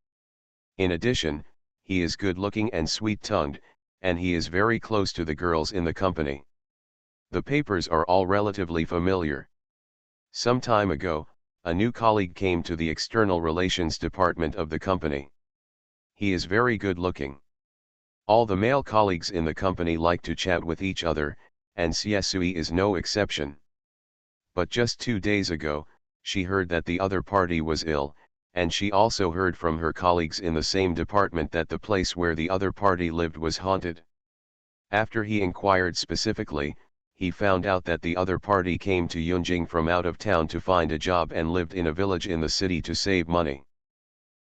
S1: In addition, he is good-looking and sweet-tongued, and he is very close to the girls in the company. The papers are all relatively familiar. Some time ago, a new colleague came to the external relations department of the company. He is very good-looking. All the male colleagues in the company like to chat with each other, and Siesui is no exception. But just 2 days ago, she heard that the other party was ill, and she also heard from her colleagues in the same department that the place where the other party lived was haunted. After he inquired specifically, he found out that the other party came to Yunjing from out of town to find a job and lived in a village in the city to save money.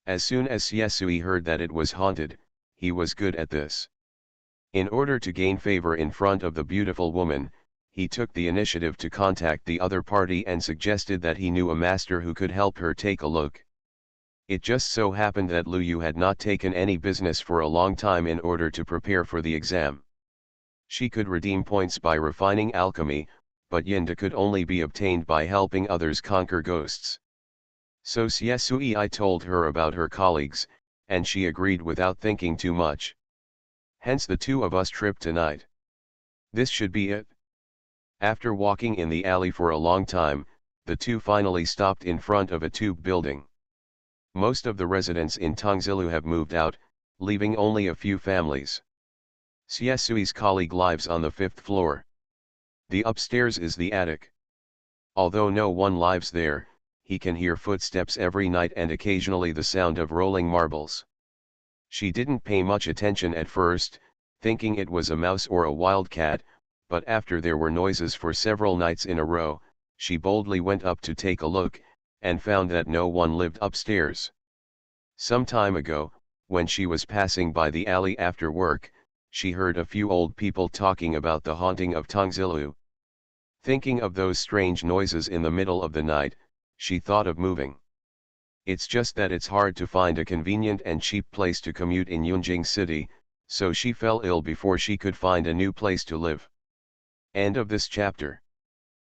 S1: As soon as Siesui heard that it was haunted, he was good at this. In order to gain favor in front of the beautiful woman, he took the initiative to contact the other party and suggested that he knew a master who could help her take a look. It just so happened that Lu Yu had not taken any business for a long time in order to prepare for the exam. She could redeem points by refining alchemy, but Yinda could only be obtained by helping others conquer ghosts. So Siesui told her about her colleagues, and she agreed without thinking too much. Hence the two of us trip tonight. This should be it. After walking in the alley for a long time, the two finally stopped in front of a tube building. Most of the residents in Tongzilu have moved out, leaving only a few families. Siesui's colleague lives on the 5th floor. The upstairs is the attic. Although no one lives there, he can hear footsteps every night and occasionally the sound of rolling marbles. She didn't pay much attention at first, thinking it was a mouse or a wildcat, but after there were noises for several nights in a row, she boldly went up to take a look, and found that no one lived upstairs. Some time ago, when she was passing by the alley after work, she heard a few old people talking about the haunting of Tongzilu. Thinking of those strange noises in the middle of the night, she thought of moving. It's just that it's hard to find a convenient and cheap place to commute in Yunjing City, so she fell ill before she could find a new place to live. End of this chapter.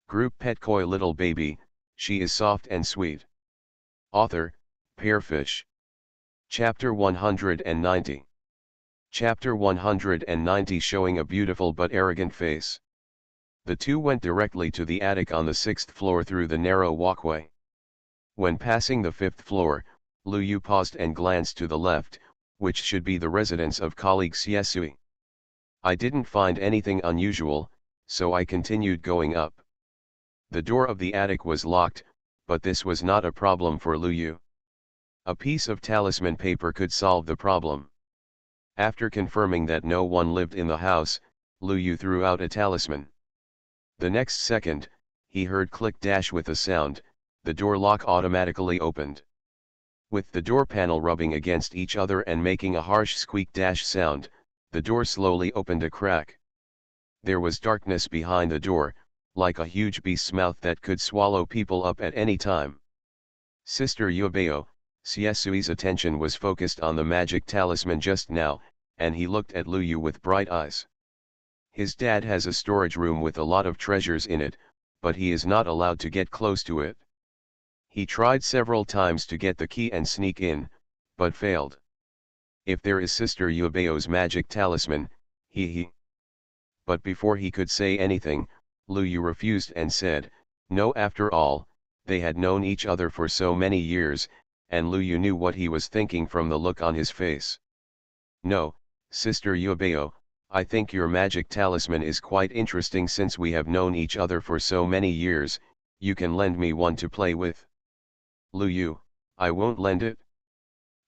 S1: Group Pet Koi Little Baby, she is soft and sweet. Author, Pearfish. Chapter 190. Chapter 190 showing a beautiful but arrogant face. The two went directly to the attic on the 6th floor through the narrow walkway. When passing the 5th floor, Lu Yu paused and glanced to the left, which should be the residence of colleague Siesui. I didn't find anything unusual, so I continued going up. The door of the attic was locked, but this was not a problem for Lu Yu. A piece of talisman paper could solve the problem. After confirming that no one lived in the house, Lu Yu threw out a talisman. The next second, he heard click dash with a sound, the door lock automatically opened. With the door panel rubbing against each other and making a harsh squeak dash sound, the door slowly opened a crack. There was darkness behind the door, like a huge beast's mouth that could swallow people up at any time. Sister Yubeo, Siesui's attention was focused on the magic talisman just now, and he looked at Lu Yu with bright eyes. His dad has a storage room with a lot of treasures in it, but he is not allowed to get close to it. He tried several times to get the key and sneak in, but failed. If there is Sister Yubeo's magic talisman, he. But before he could say anything, Lu Yu refused and said, no. After all, they had known each other for so many years, and Lu Yu knew what he was thinking from the look on his face. No, Sister Yubeo, I think your magic talisman is quite interesting. Since we have known each other for so many years, you can lend me one to play with. Lu Yu, I won't lend it.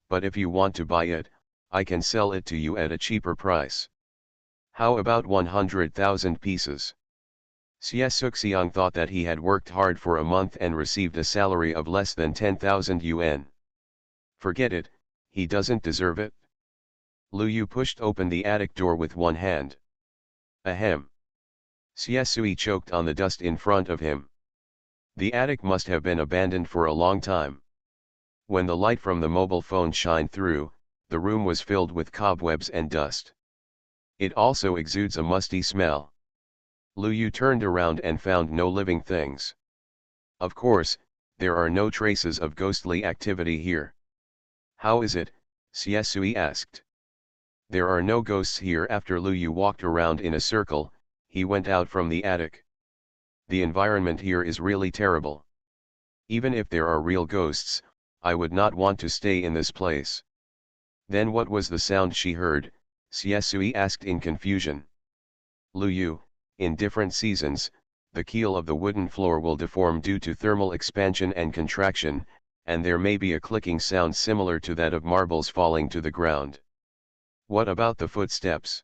S1: But if you want to buy it, I can sell it to you at a cheaper price. How about 100,000 pieces? Xie Suxiang thought that he had worked hard for a month and received a salary of less than 10,000 yuan. Forget it, he doesn't deserve it. Lu Yu pushed open the attic door with one hand. Ahem. Xie Sui choked on the dust in front of him. The attic must have been abandoned for a long time. When the light from the mobile phone shined through, the room was filled with cobwebs and dust. It also exudes a musty smell. Lu Yu turned around and found no living things. Of course, there are no traces of ghostly activity here. How is it? Xie Sui asked. There are no ghosts here. After Lu Yu walked around in a circle, he went out from the attic. The environment here is really terrible. Even if there are real ghosts, I would not want to stay in this place. Then what was the sound she heard? Xie Sui asked in confusion. Lu Yu, in different seasons, the keel of the wooden floor will deform due to thermal expansion and contraction, and there may be a clicking sound similar to that of marbles falling to the ground. What about the footsteps?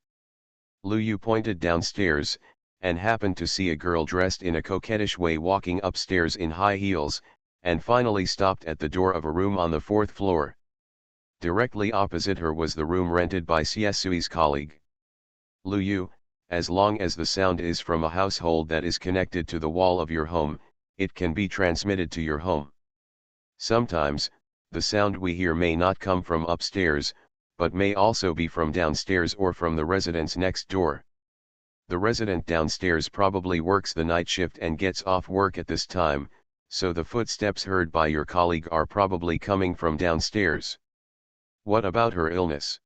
S1: Lu Yu pointed downstairs, and happened to see a girl dressed in a coquettish way walking upstairs in high heels, and finally stopped at the door of a room on the 4th floor. Directly opposite her was the room rented by Xie Sui's colleague. Lu Yu, as long as the sound is from a household that is connected to the wall of your home, it can be transmitted to your home. Sometimes, the sound we hear may not come from upstairs, but may also be from downstairs or from the residence next door. The resident downstairs probably works the night shift and gets off work at this time, so the footsteps heard by your colleague are probably coming from downstairs. What about her illness?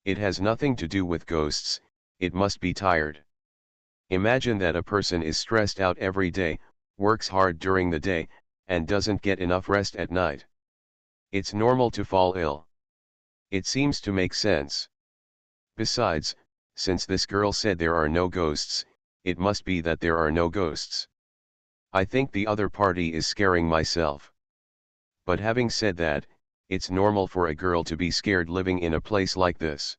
S1: It has nothing to do with ghosts, it must be tired. Imagine that a person is stressed out every day, works hard during the day, and doesn't get enough rest at night. It's normal to fall ill. It seems to make sense. Besides, since this girl said there are no ghosts, it must be that there are no ghosts. I think the other party is scaring myself. But having said that, it's normal for a girl to be scared living in a place like this.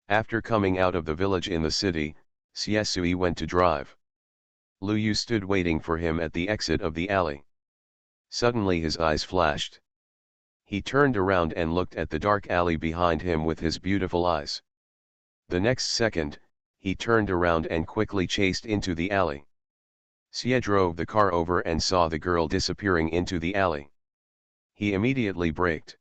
S1: After coming out of the village in the city, Xie Sui went to drive. Lu Yu stood waiting for him at the exit of the alley. Suddenly his eyes flashed. He turned around and looked at the dark alley behind him with his beautiful eyes. The next second, he turned around and quickly chased into the alley. Xie drove the car over and saw the girl disappearing into the alley. He immediately braked.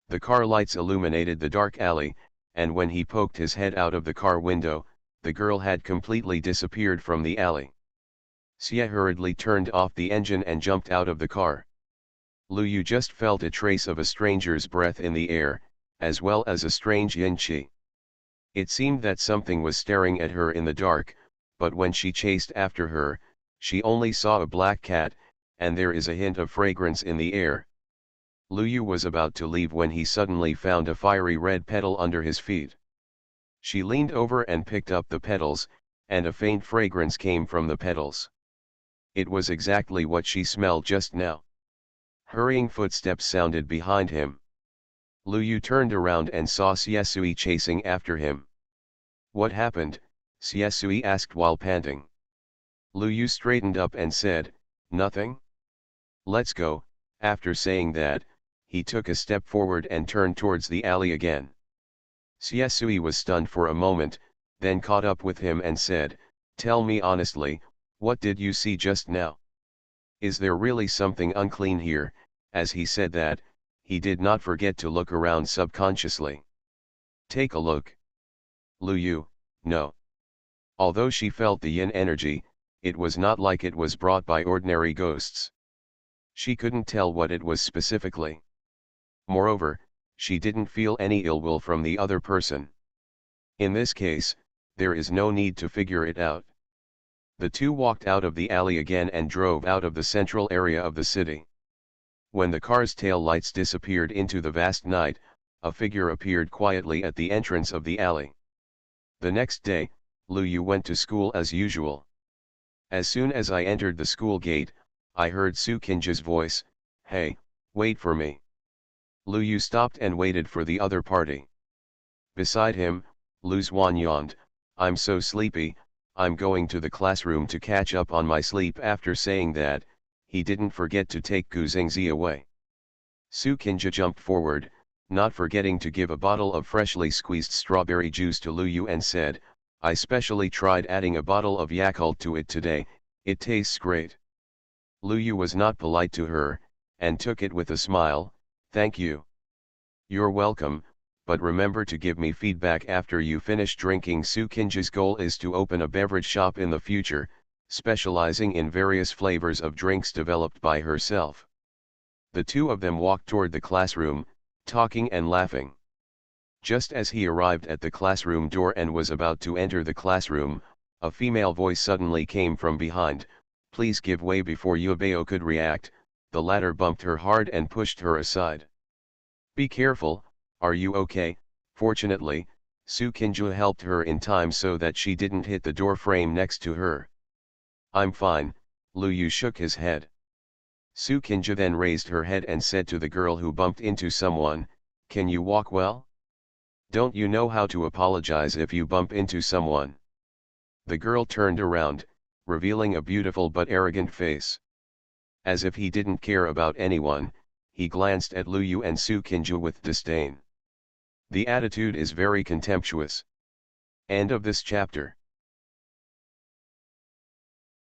S1: The car lights illuminated the dark alley, and when he poked his head out of the car window, the girl had completely disappeared from the alley. Xie hurriedly turned off the engine and jumped out of the car. Lu Yu just felt a trace of a stranger's breath in the air, as well as a strange yin qi. It seemed that something was staring at her in the dark, but when she chased after her, she only saw a black cat, and there is a hint of fragrance in the air. Lu Yu was about to leave when he suddenly found a fiery red petal under his feet. She leaned over and picked up the petals, and a faint fragrance came from the petals. It was exactly what she smelled just now. Hurrying footsteps sounded behind him. Lu Yu turned around and saw Siesui chasing after him. What happened? Siesui asked while panting. Lu Yu straightened up and said, nothing. Let's go. After saying that, he took a step forward and turned towards the alley again. Siesui was stunned for a moment, then caught up with him and said, tell me honestly, what did you see just now? Is there really something unclean here? As he said that, he did not forget to look around subconsciously. Take a look. Lu Yu, no. Although she felt the yin energy, it was not like it was brought by ordinary ghosts. She couldn't tell what it was specifically. Moreover, she didn't feel any ill will from the other person. In this case, there is no need to figure it out. The two walked out of the alley again and drove out of the central area of the city. When the car's tail lights disappeared into the vast night, a figure appeared quietly at the entrance of the alley. The next day, Lu Yu went to school as usual. As soon as I entered the school gate, I heard Su Kinja's voice, hey, wait for me. Lu Yu stopped and waited for the other party. Beside him, Lu Xuan yawned, I'm so sleepy, I'm going to the classroom to catch up on my sleep. After saying that, he didn't forget to take Gu Zingzi away. Su Kinja jumped forward, not forgetting to give a bottle of freshly squeezed strawberry juice to Lu Yu and said, I specially tried adding a bottle of Yakult to it today, it tastes great. Lu Yu was not polite to her, and took it with a smile, thank you. You're welcome, but remember to give me feedback after you finish drinking. Su Kinja's goal is to open a beverage shop in the future, specializing in various flavors of drinks developed by herself. The two of them walked toward the classroom, talking and laughing. Just as he arrived at the classroom door and was about to enter the classroom, a female voice suddenly came from behind, please give way. Before Yubeo could react, the latter bumped her hard and pushed her aside. Be careful, are you okay? Fortunately, Su Kinja helped her in time so that she didn't hit the door frame next to her. I'm fine, Lu Yu shook his head. Su Kinja then raised her head and said to the girl who bumped into someone, can you walk well? Don't you know how to apologize if you bump into someone? The girl turned around, revealing a beautiful but arrogant face. As if he didn't care about anyone, he glanced at Lu Yu and Su Kinja with disdain. The attitude is very contemptuous. End of this chapter.